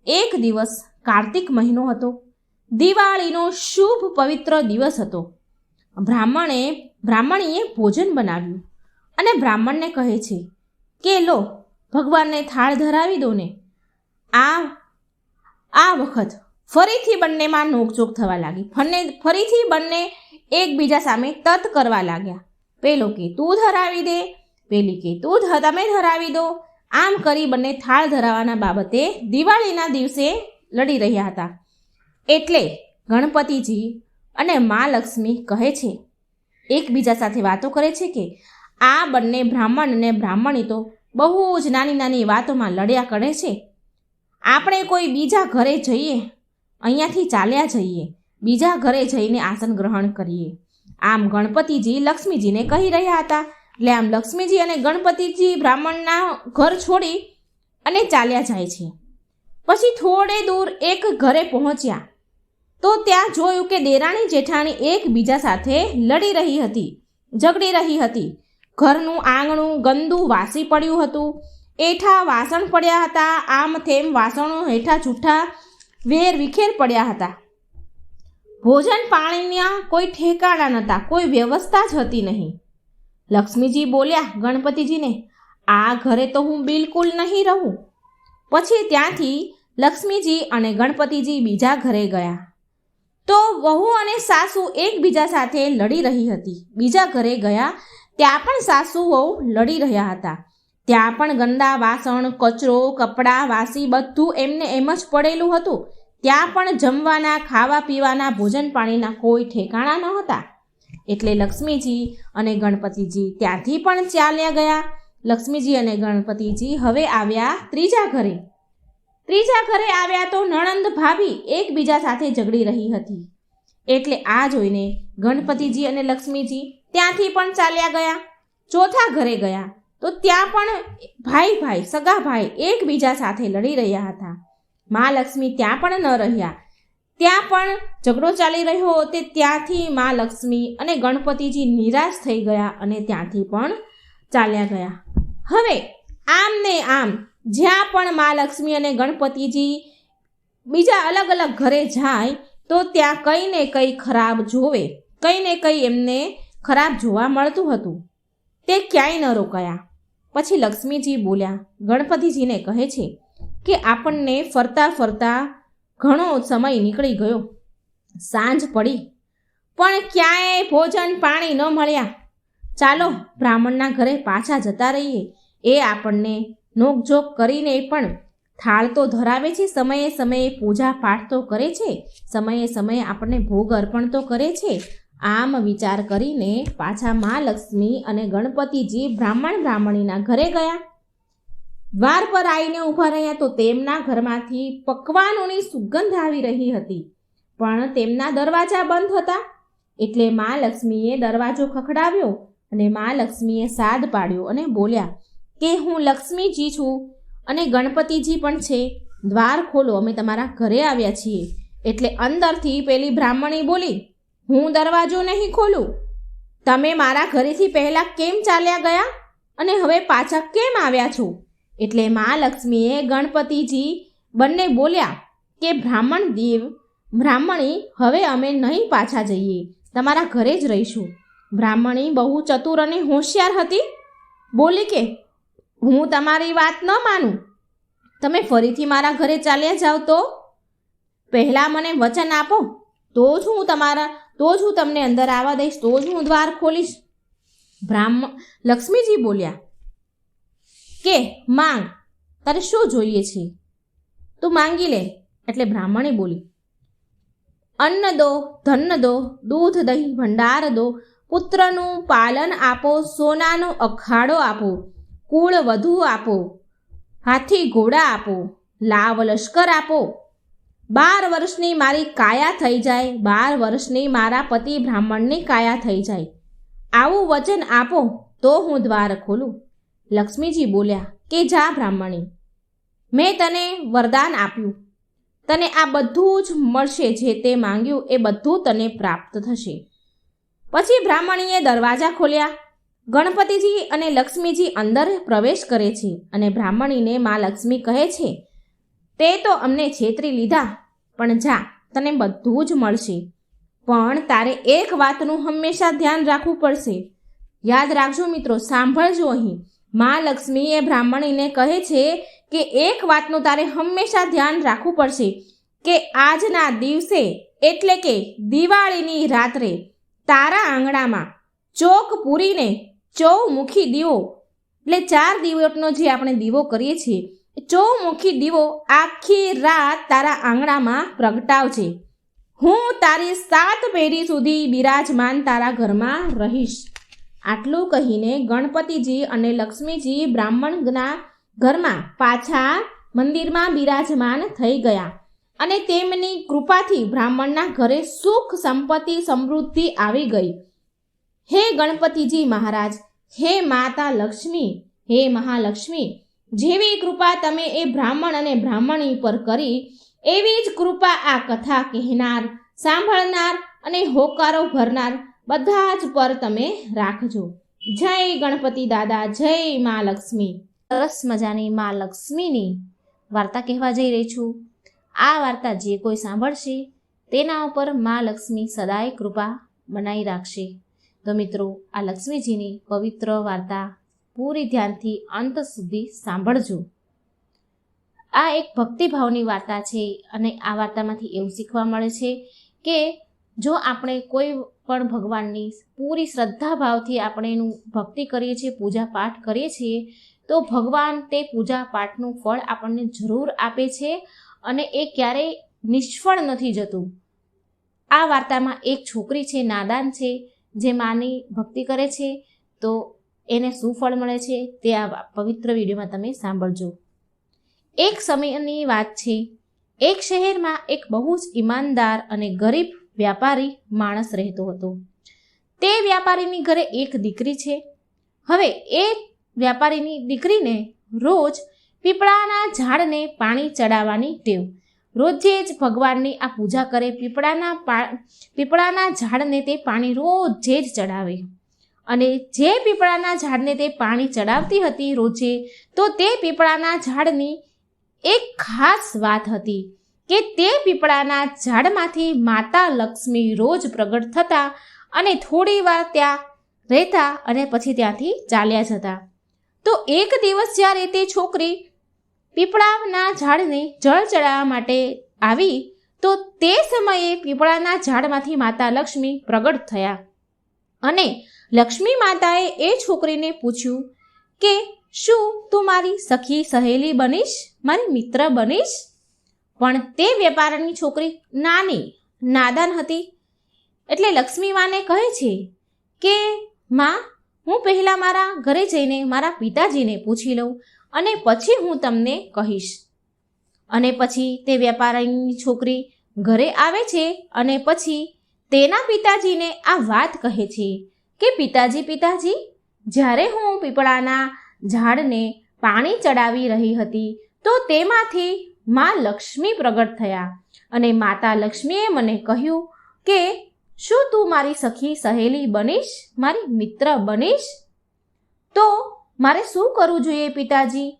એક દિવસ કાર્તિક મહિનો હતો. દિવાળીનો શુભ પવિત્ર દિવસ હતો. બ્રાહ્મણીએ ભોજન બનાવ્યું અને બ્રાહ્મણને કહે છે કે લો, ભગવાનને થાળ ધરાવી દો ને. આ વખત ફરીથી બંનેમાં નોકઝોક થવા લાગી. ફરીથી બંને એકબીજા સામે તત કરવા લાગ્યા. પેલો કે તું ધરાવી દે, પેલી કે તમે ધરાવી દો. આમ કરી બંને થાળ ધરાવવાના બાબતે દિવાળીના દિવસે લડી રહ્યા હતા. એટલે ગણપતિજી અને મા લક્ષ્મી કહે છે, એકબીજા સાથે વાતો કરે છે કે આ બંને બ્રાહ્મણ અને બ્રાહ્મણી તો બહુ જ નાની નાની વાતોમાં લડ્યા કરે છે. આપણે કોઈ બીજા ઘરે જઈએ, અહીંયાથી ચાલ્યા જઈએ, બીજા ઘરે જઈને આસન ગ્રહણ કરીએ. આમ ગણપતિજી લક્ષ્મીજીને કહી રહ્યા હતા. એટલે આમ લક્ષ્મીજી અને ગણપતિજી બ્રાહ્મણના ઘર છોડી અને ચાલ્યા જાય છે. પછી થોડે દૂર એક ઘરે પહોંચ્યા તો ત્યાં જોયું કે દેરાણી જેઠાણી એકબીજા સાથે લડી રહી હતી, ઝઘડી રહી હતી. ઘરનું આંગણું ગંદુ વાસી પડ્યું હતું. એઠા વાસણ પડ્યા હતા. આમ તેમ વાસણો હેઠા જૂઠા વેર વિખેર પડ્યા હતા. ભોજન પાણીના કોઈ ઠેકાણા નહોતા, કોઈ વ્યવસ્થા જ હતી નહીં. લક્ષ્મીજી બોલ્યા ગણપતિજીને, આ ઘરે તો હું બિલકુલ નહીં રહું. પછી ત્યાંથી લક્ષ્મીજી અને ગણપતિજી બીજા ઘરે ગયા તો વહુ અને સાસુ એકબીજા સાથે લડી રહી હતી. બીજા ઘરે ગયા ત્યાં પણ સાસુ વહુ લડી રહ્યા હતા. ત્યાં પણ ગંદા વાસણ, કચરો, કપડાં, વાસી બધું એમને એમ જ પડેલું હતું. ત્યાં પણ જમવાના, ખાવા પીવાના, ભોજન પાણીના કોઈ ઠેકાણા ન હતા. એટલે લક્ષ્મીજી અને ગણપતિજી ત્યાંથી પણ ચાલ્યા ગયા. લક્ષ્મીજી અને ગણપતિજી હવે આવ્યા ત્રીજા ઘરે. ત્રીજા ઘરે આવ્યા તો નણંદ ભાભી એકબીજા સાથે ઝઘડી રહી હતી. એટલે આ જોઈને ગણપતિજી અને લક્ષ્મીજી ત્યાંથી પણ ચાલ્યા ગયા. ચોથા ઘરે ગયા તો ત્યાં પણ ભાઈ સગા ભાઈ એકબીજા સાથે લડી રહ્યા હતા. મા લક્ષ્મી ત્યાં પણ ન રહ્યા. ત્યાં પણ ઝઘડો ચાલી રહ્યો તે ત્યાંથી મા લક્ષ્મી અને ગણપતિજી નિરાશ થઈ ગયા અને ત્યાંથી પણ ચાલ્યા ગયા. હવે આમ ને આમ જ્યાં પણ મા લક્ષ્મી અને ગણપતિજી બીજા અલગ અલગ ઘરે જાય તો ત્યાં કંઈ ને કંઈ ખરાબ જોવે, કંઈ ને કંઈ એમને ખરાબ જોવા મળતું હતું. તે ક્યાંય ન રોકાયા. પછી લક્ષ્મીજી બોલ્યા ગણપતિજીને કહે છે કે આપણને ફરતા ફરતા ઘણો સમય નીકળી ગયો. સાંજ પડી પણ ક્યાંય ભોજન પાણી ન મળ્યા. ચાલો બ્રાહ્મણના ઘરે પાછા જતા રહીએ. એ આપણને નોકઝોક કરીને પણ થાળ તો ધરાવે છે, સમયે સમયે પૂજા પાઠ તો કરે છે, સમયે સમયે આપણને ભોગ અર્પણ તો કરે છે. આમ વિચાર કરીને પાછા મા લક્ષ્મી અને ગણપતિજી બ્રાહ્મણીના ઘરે ગયા. દ્વાર પર આવીને ઊભા રહ્યા તો તેમના ઘરમાંથી પકવાનોની સુગંધ આવી રહી હતી, પણ તેમના દરવાજા બંધ હતા. એટલે મા લક્ષ્મીએ દરવાજો ખખડાવ્યો અને મા લક્ષ્મીએ સાદ પાડ્યો અને બોલ્યા કે હું લક્ષ્મીજી છું અને ગણપતિજી પણ છે. દ્વાર ખોલો, અમે તમારા ઘરે આવ્યા છીએ. એટલે અંદરથી પેલી બ્રાહ્મણી બોલી, હું દરવાજો નહીં ખોલું. તમે મારા ઘરેથી પહેલાં કેમ ચાલ્યા ગયા અને હવે પાછા કેમ આવ્યા છો? એટલે મા લક્ષ્મીએ ગણપતિજી બંને બોલ્યા કે બ્રાહ્મણી, હવે અમે નહીં પાછા જઈએ, તમારા ઘરે જ રહીશું. બ્રાહ્મણી બહુ ચતુર અને હોશિયાર હતી. બોલી કે હું તમારી વાત ન માનું. તમે ફરીથી મારા ઘરે ચાલ્યા જાઓ તો પહેલાં મને વચન આપો, તો જ હું તમને અંદર આવવા દઈશ, તો જ હું દ્વાર ખોલીશ. લક્ષ્મીજી બોલ્યા કે માંગ, તારે શું જોઈએ છે તું માંગી લે. એટલે બ્રાહ્મણી બોલી, અન્ન દો, ધન દો, દૂધ દહીં ભંડાર દો, પુત્રનું પાલન આપો, સોનાનો અખાડો આપો, કુળ વધુ આપો, હાથી ઘોડા આપો, લાવ લશ્કર આપો. 12 વર્ષની મારી કાયા થઈ જાય, 12 વર્ષની મારા પતિ બ્રાહ્મણની કાયા થઈ જાય. આવું વચન આપો તો હું દ્વાર ખોલું. લક્ષ્મીજી બોલ્યા કે જા બ્રાહ્મણી, મેં તને વરદાન આપ્યું, તને આ બધું જ મળશે. જે તે માંગ્યું એ બધું તને પ્રાપ્ત થશે. પછી બ્રાહ્મણીએ દરવાજા ખોલ્યા. ગણપતિજી અને લક્ષ્મીજી અંદર પ્રવેશ કરે છે અને બ્રાહ્મણીને મા લક્ષ્મી કહે છે, તે તો અમને છેતરી લીધા, પણ જા, તને બધું જ મળશે. પણ તારે એક વાતનું હંમેશા ધ્યાન રાખવું પડશે. યાદ રાખજો મિત્રો, સાંભળજો. અહીં મા લક્ષ્મીએ બ્રાહ્મણીને કહે છે કે એક વાતનું તારે હંમેશા ધ્યાન રાખવું પડશે કે આજના દિવસે એટલે કે દિવાળીની રાત્રે તારા આંગણામાં ચોક પૂરીને ચૌમુખી દીવો, એટલે 4 દિવસનો જે આપણે દીવો કરીએ છીએ, ચૌમુખી દીવો આખી રાત તારા આંગણામાં પ્રગટાવજે. હું તારી 7 પેઢી સુધી બિરાજમાન તારા ઘરમાં રહીશ. આટલું કહીને ગણપતિજી અને લક્ષ્મીજી બ્રાહ્મણના ઘરમાં પાછા મંદિરમાં બિરાજમાન થઈ ગયા અને તેમની કૃપાથી બ્રાહ્મણના ઘરે સુખ, સંપત્તિ, સમૃદ્ધિ આવી ગઈ. હે ગણપતિજી મહારાજ, હે માતા લક્ષ્મી, હે મહાલક્ષ્મી, જેવી કૃપા તમે એ બ્રાહ્મણ અને બ્રાહ્મણી પર કરી, એવી જ કૃપા આ કથા કહેનાર, સાંભળનાર અને હોકારો ભરનાર બધા જ પર તમે રાખજો. જય ગણપતિ દાદા, જય મા લક્ષ્મી. સરસ મજાની મા લક્ષ્મીની વાર્તા કહેવા જઈ રહી છું. આ વાર્તા જે કોઈ સાંભળશે તેના ઉપર મા લક્ષ્મી સદાય કૃપા બનાવી રાખશે. તો મિત્રો, આ લક્ષ્મીજીની પવિત્ર વાર્તા પૂરી ધ્યાનથી અંત સુધી સાંભળજો. આ એક ભક્તિભાવની વાર્તા છે અને આ વાર્તામાંથી એવું શીખવા મળે છે કે જો આપણે કોઈ પણ ભગવાનની પૂરી શ્રદ્ધાભાવથી આપણે એનું ભક્તિ કરીએ છીએ, પૂજા પાઠ કરીએ છીએ, તો ભગવાન તે પૂજા પાઠનું ફળ આપણને જરૂર આપે છે અને એ ક્યારેય નિષ્ફળ નથી જતું. આ વાર્તામાં એક છોકરી છે, નાદાન છે, જે માની ભક્તિ કરે છે, તો એને શું ફળ મળે છે તે આ પવિત્ર વિડીયોમાં તમે સાંભળજો. એક સમયની વાત છે. એક શહેરમાં એક બહુ જ ઈમાનદાર અને ગરીબ વ્યાપારી માણસ રહેતો હતો. તે વ્યાપારીની ઘરે એક દીકરી છે. હવે એ વ્યાપારીની દીકરીને રોજ પીપળાના ઝાડને પાણી ચડાવવાની ટેવ. રોજે જ ભગવાનની આ પૂજા કરે, પીપળાના ઝાડને તે પાણી રોજે જ ચડાવે. અને જે પીપળાના ઝાડને તે પાણી ચડાવતી હતી રોજે, તો તે પીપળાના ઝાડની એક ખાસ વાત હતી કે તે પીપળાના ઝાડમાંથી માતા લક્ષ્મી રોજ પ્રગટ થતા અને થોડી વાર ત્યાં રહેતા અને પછી ત્યાંથી ચાલ્યા જતા. તો એક દિવસ જ્યારે તે છોકરી પીપળાના ઝાડને જળ ચડાવવા માટે આવી, તો તે સમયે પીપળાના ઝાડમાંથી માતા લક્ષ્મી પ્રગટ થયા અને લક્ષ્મી માતાએ એ છોકરીને પૂછ્યું કે શું તું મારી સખી સહેલી બનીશ, મારી મિત્ર બનીશ? પણ તે વેપારની છોકરી નાદાન હતી. એટલે લક્ષ્મી માને કહે છે કે માં, હું પહેલાં મારા ઘરે જઈને મારા પિતાજીને પૂછી લઉં અને પછી હું તમને કહીશ. અને પછી તે વેપારીની છોકરી ઘરે આવે છે અને પછી તેના પિતાજીને આ વાત કહે છે કે પિતાજી, જ્યારે હું પીપળાના ઝાડને પાણી ચડાવી રહી હતી, તો તેમાંથી મા લક્ષ્મી પ્રગટ થયા અને માતા લક્ષ્મીએ મને કહ્યું કે શું તું મારી સખી સહેલી બનીશ, મારી મિત્ર બનીશ? તો મારે શું કરવું જોઈએ પિતાજી?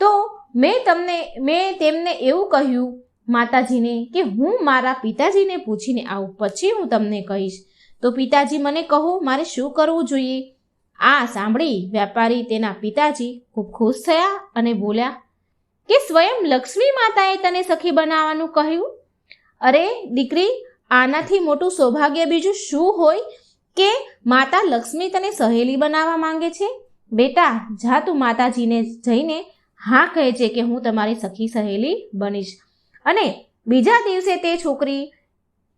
તો મેં તેમને એવું કહ્યું માતાજીને કે હું મારા પિતાજીને પૂછીને આવું, પછી હું તમને કહીશ. તો પિતાજી મને કહો, મારે શું કરવું જોઈએ? આ સાંભળી વેપારી તેના પિતાજી ખૂબ ખુશ થયા અને બોલ્યા કે સ્વયં લક્ષ્મી માતાએ તને સખી બનાવવાનું કહ્યું? અરે દીકરી, આનાથી મોટું સૌભાગ્ય બીજું શું હોય કે માતા લક્ષ્મી તને સહેલી બનાવવા માંગે છે? બેટા, જા તું માતાજીને જઈને હા કહે છે કે હું તમારી સખી સહેલી બનીશ. અને બીજા દિવસે તે છોકરી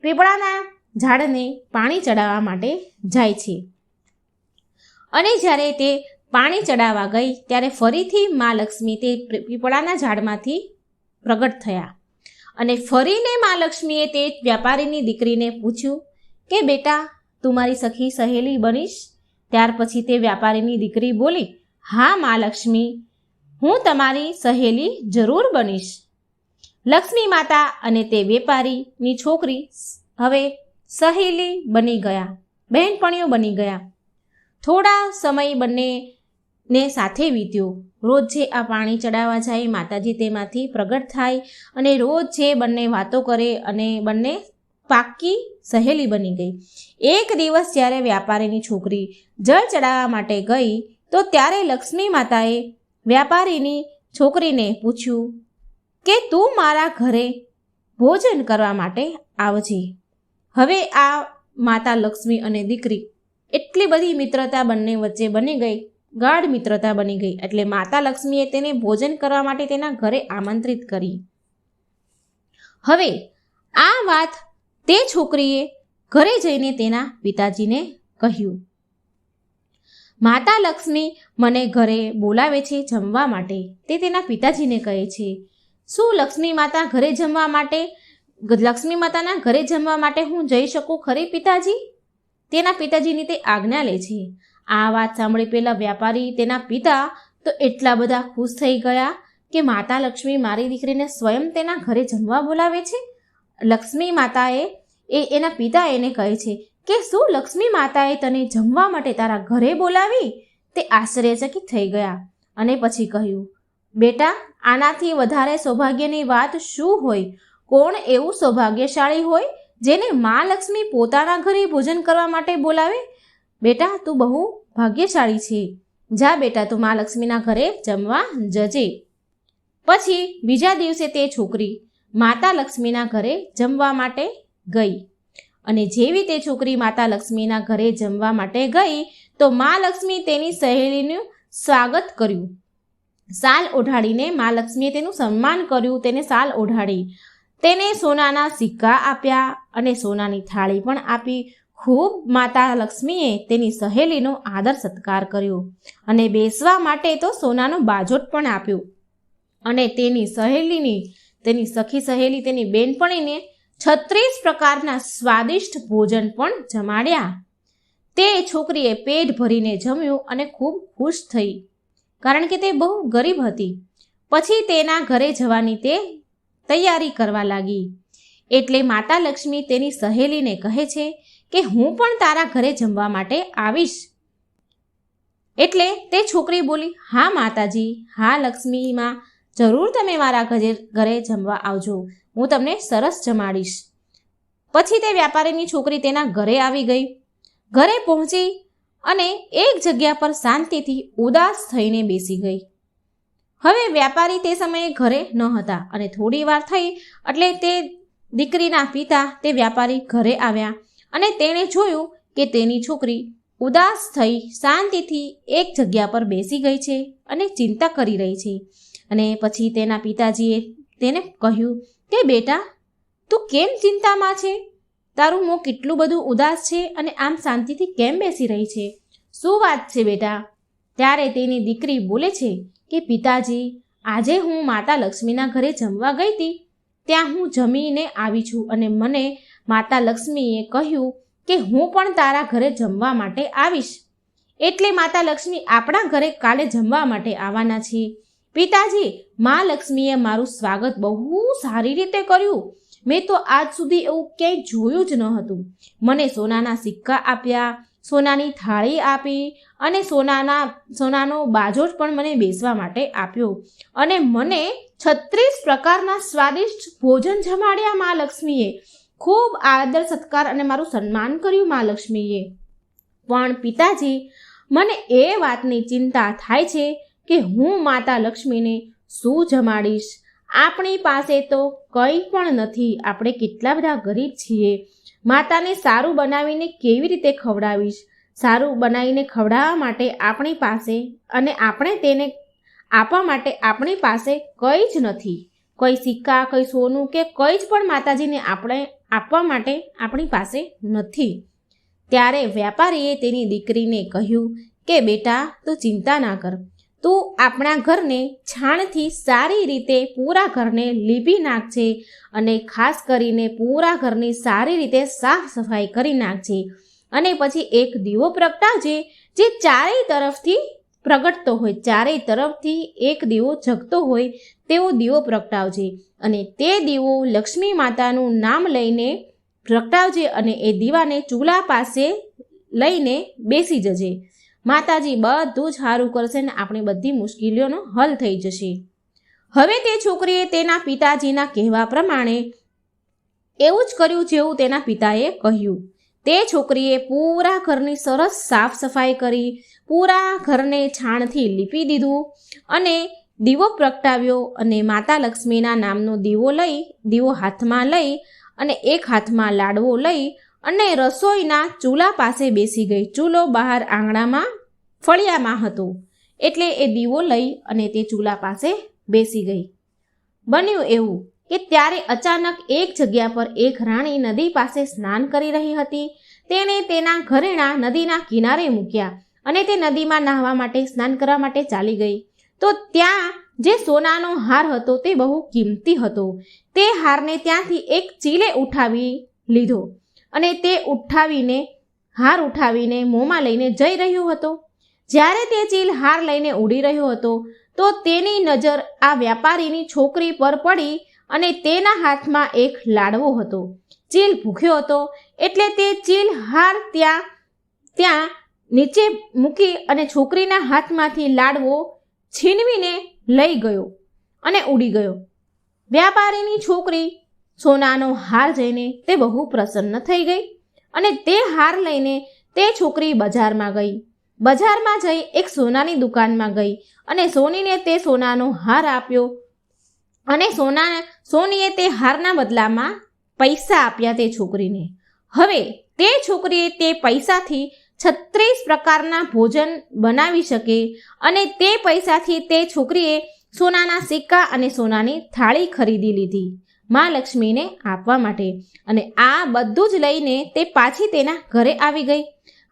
પીપળાના ઝાડને પાણી ચડાવવા માટે જાય છે. અને જ્યારે તે પાણી ચડાવવા ગઈ ત્યારે ફરીથી મા લક્ષ્મી તે પીપળાના ઝાડમાંથી પ્રગટ થયા અને ફરીને મા લક્ષ્મીએ તે વ્યાપારીની દીકરીને પૂછ્યું કે બેટા, તું મારી સખી સહેલી બનીશ? ત્યાર પછી તે વ્યાપારીની દીકરી બોલી, હા મા લક્ષ્મી, હું તમારી સહેલી જરૂર બનીશ. લક્ષ્મી માતા અને તે વેપારીની છોકરી હવે સહેલી બની ગયા, બહેનપણીઓ બની ગયા. થોડા સમય બંનેને સાથે વીત્યો. રોજ જે આ પાણી ચડાવવા જાય, માતાજી તેમાંથી પ્રગટ થાય અને રોજ જે બંને વાતો કરે અને બંને પાક્કી સહેલી બની ગઈ. એક દિવસ જ્યારે વ્યાપારીની છોકરી જળ ચડાવવા માટે ગઈ તો ત્યારે લક્ષ્મી માતાએ વ્યાપારીની છોકરીને પૂછ્યું કે તું મારા ઘરે ભોજન કરવા માટે આવજે. હવે આ માતા લક્ષ્મી અને દીકરી એટલી બધી મિત્રતા બંને વચ્ચે બની ગઈ, ગાઢ મિત્રતા બની ગઈ. એટલે માતા લક્ષ્મીએ તેને ભોજન કરવા માટે તેના ઘરે આમંત્રિત કરી. હવે આ વાત તે છોકરીએ ઘરે જઈને તેના પિતાજીને કહ્યું. માતા લક્ષ્મી મને ઘરે બોલાવે છે જમવા માટે, તે તેના પિતાજીને કહે છે. શું લક્ષ્મી માતા ઘરે જમવા માટે, લક્ષ્મી માતાના ઘરે જમવા માટે હું જઈ શકું ખરી પિતાજી? તેના પિતાજીની તે આજ્ઞા લે છે. આ વાત સાંભળી પેલા વ્યાપારી, તેના પિતા તો એટલા બધા ખુશ થઈ ગયા કે માતા લક્ષ્મી મારી દીકરીને સ્વયં તેના ઘરે જમવા બોલાવે છે. લક્ષ્મી માતાએ એના પિતા એને કહે છે કે શું લક્ષ્મી માતાએ તને જમવા માટે તારા ઘરે બોલાવી? તે આશ્ચર્યચકિત થઈ ગયા અને પછી કહ્યું, બેટા, આનાથી વધારે સૌભાગ્યની વાત શું હોય? કોણ એવું સૌભાગ્યશાળી હોય જેને મા લક્ષ્મી પોતાના ઘરે ભોજન કરવા માટે બોલાવે? બેટા, તું બહુ ભાગ્યશાળી છે. જા બેટા, તું મા લક્ષ્મીના ઘરે જમવા જજે. પછી બીજા દિવસે તે છોકરી માતા લક્ષ્મીના ઘરે જમવા માટે ગઈ અને જેવી તે છોકરી માતા લક્ષ્મીના ઘરે જમવા માટે ગઈ તો મા લક્ષ્મી તેની સહેલીનું સ્વાગત કર્યું. શાલ ઓઢાડીને મા લક્ષ્મીએ તેનું સન્માન કર્યું. તેને શાલ ઓઢાડી, તેને સોનાના સિક્કા આપ્યા અને સોનાની થાળી પણ આપી. ખૂબ માતા લક્ષ્મીએ તેની સહેલીનો આદર સત્કાર કર્યો અને બેસવા માટે તો સોનાનો બાજોટ પણ આપ્યો અને તેની સહેલીની, તેની સખી સહેલી, તેની બેનપણીને 36 પ્રકારના સ્વાદિષ્ટ ભોજન પણ જમાડ્યા. તે છોકરીએ પેટ ભરીને જમ્યું અને ખૂબ ખુશ થઈ, કારણ કે તે બહુ ગરીબ હતી. પછી તેના ઘરે જવાની તે તૈયારી કરવા લાગી. એટલે માતા લક્ષ્મી તેની સહેલીને કહે છે કે હું પણ તારા ઘરે જમવા માટે આવીશ. એટલે તે છોકરી બોલી, હા માતાજી, હા લક્ષ્મીમાં, જરૂર તમે મારા ઘરે જમવા આવજો, હું તમને સરસ જમાડીશ. પછી તે વ્યાપારીની છોકરી તેના ઘરે આવી ગઈ. ઘરે પહોંચી અને એક જગ્યા પર શાંતિથી ઉદાસ થઈને બેસી ગઈ. હવે વ્યાપારી તે સમયે ઘરે ન હતા અને થોડી વાર થઈ એટલે તે દીકરીના પિતા તે વ્યાપારી ઘરે આવ્યા અને તેણે જોયું કે તેની છોકરી ઉદાસ થઈ શાંતિથી એક જગ્યા પર બેસી ગઈ છે અને ચિંતા કરી રહી છે. અને પછી તેના પિતાજીએ તેને કહ્યું કે બેટા, તું કેમ ચિંતામાં છે? તારું મોં કેટલું બધું ઉદાસ છે અને આમ શાંતિથી કેમ બેસી રહી છે? શું વાત છે બેટા? ત્યારે તેની દીકરી બોલે છે કે પિતાજી, આજે હું માતા લક્ષ્મીના ઘરે જમવા ગઈ હતી. ત્યાં હું જમીને આવી છું અને મને માતા લક્ષ્મીએ કહ્યું કે હું પણ તારા ઘરે જમવા માટે આવીશ. એટલે માતા લક્ષ્મી આપણા ઘરે કાલે જમવા માટે આવવાના છે. પિતાજી, મા લક્ષ્મીએ મારું સ્વાગત બહુ સારી રીતે કર્યું. મેં તો આજ સુધી એવું ક્યાંય જોયું જ ન હતું. મને સોનાના સિક્કા આપ્યા, સોનાની થાળી આપી અને સોનાનો બાજોટ પણ મને બેસવા માટે આપ્યો અને મને 36 પ્રકારના સ્વાદિષ્ટ ભોજન જમાડ્યા મા લક્ષ્મીએ. ખૂબ આદર સત્કાર અને મારું સન્માન કર્યું મા લક્ષ્મીએ. પણ પિતાજી, મને એ વાતની ચિંતા થાય છે કે હું માતા લક્ષ્મીને શું જમાડીશ? આપણી પાસે તો કંઈ પણ નથી. આપણે કેટલા બધા ગરીબ છીએ. માતાને સારું બનાવીને કેવી રીતે ખવડાવીશ? સારું બનાવીને ખવડાવવા માટે આપણી પાસે અને આપણે તેને આપવા માટે આપણી પાસે કંઈ જ નથી. કોઈ સિક્કા, કોઈ સોનું કે કંઈ જ પણ માતાજીને આપણે આપવા માટે આપણી પાસે નથી. ત્યારે વ્યાપારીએ તેની દીકરીને કહ્યું કે બેટા, તું ચિંતા ના કર. તું આપણા ઘરને છાણથી સારી રીતે પૂરા ઘરને લીપી નાખજે અને ખાસ કરીને પૂરા ઘરની સારી રીતે સાફ સફાઈ કરી નાખજે અને પછી એક દીવો પ્રગટાવજે જે ચારેય તરફથી પ્રગટતો હોય, ચારેય તરફથી એક દીવો જગતો હોય તેવો દીવો પ્રગટાવજે અને તે દીવો લક્ષ્મી માતાનું નામ લઈને પ્રગટાવજે અને એ દીવાને ચૂલા પાસે લઈને બેસી જજે માતાજી બધું જ સારું કરશે ને આપણી બધી મુશ્કેલીઓનો હલ થઈ જશે. હવે તે છોકરીએ તેના પિતાજીના કહેવા પ્રમાણે એવું જ કર્યું જેવું તેના પિતાએ કહ્યું. તે છોકરીએ પૂરા ઘરની સરસ સાફ સફાઈ કરી, પૂરા ઘરને છાણથી લીપી દીધું અને દીવો પ્રગટાવ્યો અને માતા લક્ષ્મીના નામનો દીવો હાથમાં લઈ અને એક હાથમાં લાડવો લઈ અને રસોઈના ચૂલા પાસે બેસી ગઈ. ચૂલો બહાર આંગણામાં ફળિયામાં હતો એટલે એ દીવો લઈ અને તે ચૂલા પાસે બેસી ગઈ. બન્યું એવું કે ત્યારે અચાનક એક જગ્યા પર એક રાણી નદી પાસે સ્નાન કરી રહી હતી. તેણે તેના ઘરેણાં નદીના કિનારે મૂક્યા અને તે નદીમાં નહાવા માટે સ્નાન કરવા માટે ચાલી ગઈ. તો ત્યાં જે સોનાનો હાર હતો તે બહુ કિંમતી હતો. તે હારને ત્યાંથી એક ચીલે ઉઠાવી લીધો અને તે હાર ઉઠાવીને મોંમાં લઈને જઈ રહ્યો હતો. જ્યારે તે ચીલ હાર લઈને ઉડી રહ્યો હતો તો તેની નજર આ વ્યાપારીની છોકરી પર પડી અને તેના હાથમાં એક લાડવો હતો. ચીલ ભૂખ્યો હતો એટલે તે ચીલ હાર ત્યાં નીચે મૂકી અને છોકરીના હાથમાંથી લાડવો છીનવીને લઈ ગયો અને ઉડી ગયો. વ્યાપારીની છોકરી સોનાનો હાર જોઈને તે બહુ પ્રસન્ન થઈ ગઈ અને તે હાર લઈને તે છોકરી બજારમાં ગઈ. બજારમાં જઈ એક સોનાની દુકાનમાં ગઈ અને સોનીને તે સોનાનો હાર આપ્યો અને સોનીએ તે હારના બદલામાં પૈસા આપ્યા તે છોકરીને. હવે તે છોકરીએ તે પૈસાથી 36 પ્રકારના ભોજન બનાવી શકે અને તે પૈસાથી તે છોકરીએ સોનાના સિક્કા અને સોનાની થાળી ખરીદી લીધી મા લક્ષ્મીને આપવા માટે. અને આ બધું જ લઈને તે પાછી તેના ઘરે આવી ગઈ.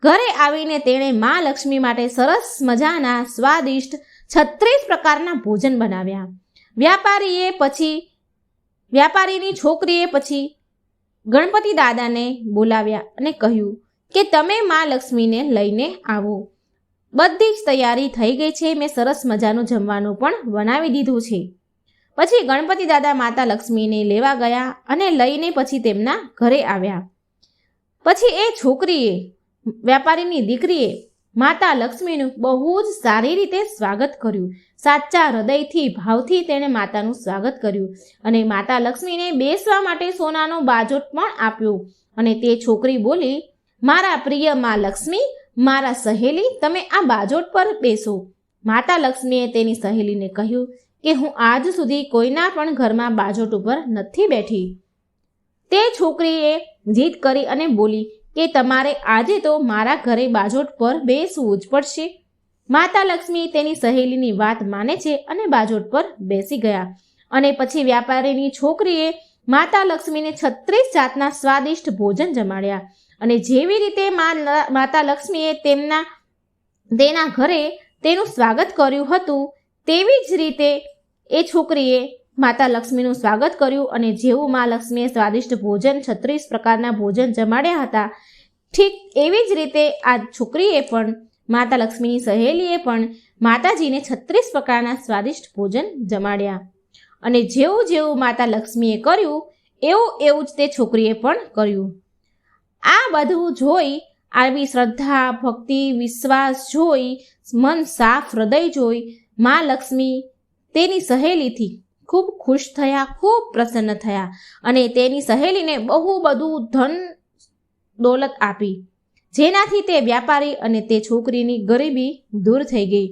ઘરે આવીને તેણે મા લક્ષ્મી માટે સરસ મજાના સ્વાદિષ્ટ 36 પ્રકારના ભોજન બનાવ્યા. વ્યાપારીની છોકરીએ પછી ગણપતિ દાદાને બોલાવ્યા અને કહ્યું કે તમે મા લક્ષ્મીને લઈને આવો. બધી જ તૈયારી થઈ ગઈ છે. મેં સરસ મજાનું જમવાનું પણ બનાવી દીધું છે. પછી ગણપતિ દાદા માતા લક્ષ્મીને લેવા ગયા અને લઈને પછી તેમના ઘરે આવ્યા. પછી એ છોકરીએ, વ્યાપારીની દીકરીએ માતા લક્ષ્મીનું બહુ જ સારી રીતે સ્વાગત કર્યું. સાચા હૃદયથી ભાવથી તેણે માતાનું સ્વાગત કર્યું અને માતા લક્ષ્મીને બેસવા માટે સોનાનો બાજોટ પણ આપ્યો. અને તે છોકરી બોલી, મારા પ્રિય મા લક્ષ્મી, મારા સહેલી, તમે આ બાજોટ પર બેસો. માતા લક્ષ્મીએ તેની સહેલીને કહ્યું કે હું આજ સુધી કોઈના પણ ઘરમાં બાજોટ ઉપર નથી બેઠી. તે છોકરીએ જીદ કરી અને બોલી કે તમારે આજે તો મારા ઘરે બાજોટ પર બેસવું જ પડશે. માતા લક્ષ્મી તેની સહેલીની વાત માને છે અને બાજોટ પર બેસી ગયા. અને પછી વ્યાપારીની છોકરીએ માતા લક્ષ્મીને 36 જાતના સ્વાદિષ્ટ ભોજન જમાડ્યા. અને જેવી રીતે માતા લક્ષ્મીએ તેના ઘરે તેનું સ્વાગત કર્યું હતું તેવી જ રીતે એ છોકરીએ માતા લક્ષ્મીનું સ્વાગત કર્યું. અને જેવું મા લક્ષ્મીએ સ્વાદિષ્ટ ભોજન 36 પ્રકારના ભોજન જમાડ્યા હતા, ઠીક એવી જ રીતે આ છોકરીએ પણ, માતા લક્ષ્મીની સહેલીએ પણ માતાજીને 36 પ્રકારના સ્વાદિષ્ટ ભોજન જમાડ્યા. અને જેવું માતા લક્ષ્મીએ કર્યું એવું જ તે છોકરીએ પણ કર્યું. આ બધું જોઈ, આવી શ્રદ્ધા, ભક્તિ, વિશ્વાસ જોઈ, મન સાફ હૃદય જોઈ મા લક્ષ્મી તેની સહેલીથી ખૂબ ખુશ થયા, ખૂબ પ્રસન્ન થયા અને તેની સહેલીને બહુ બધું ધન દોલત આપી, જેનાથી તે વ્યાપારી અને તે છોકરીની ગરીબી દૂર થઈ ગઈ.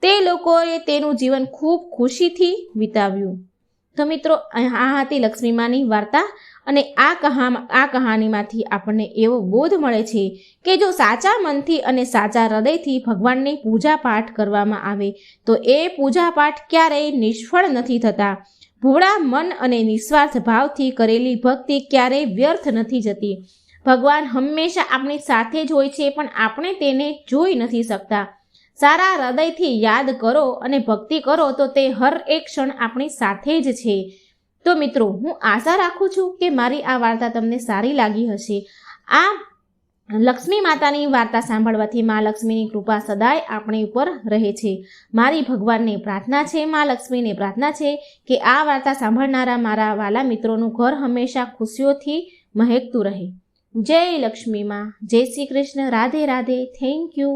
તે લોકોએ તેનું જીવન ખૂબ ખુશીથી વિતાવ્યું. તો મિત્રો, આ હતી લક્ષ્મીમાની વાર્તા. અને આ કહાનીમાંથી આપણને એવો બોધ મળે છે કે જો સાચા મનથી અને સાચા હૃદયથી ભગવાનની પૂજા પાઠ કરવામાં આવે તો એ પૂજા પાઠ ક્યારેય નિષ્ફળ નથી થતા. ભોળા મન અને નિસ્વાર્થ ભાવથી કરેલી ભક્તિ ક્યારેય વ્યર્થ નથી જતી. ભગવાન હંમેશા આપણી સાથે જ હોય છે, પણ આપણે તેને જોઈ નથી શકતા. સારા હૃદયથી યાદ કરો અને ભક્તિ કરો તો તે હર એક ક્ષણ આપણી સાથે જ છે. તો મિત્રો, હું આશા રાખું છું કે મારી આ વાર્તા તમને સારી લાગી હશે. આ લક્ષ્મી માતાની વાર્તા સાંભળવાથી મા લક્ષ્મીની કૃપા સદાય આપણી ઉપર રહે છે. મારી ભગવાનને પ્રાર્થના છે, મા લક્ષ્મીને પ્રાર્થના છે કે આ વાર્તા સાંભળનારા મારા વાલા મિત્રોનું ઘર હંમેશા ખુશીઓથી મહેકતું રહે. જય લક્ષ્મી માં. જય શ્રી કૃષ્ણ. રાધે રાધે. Thank you.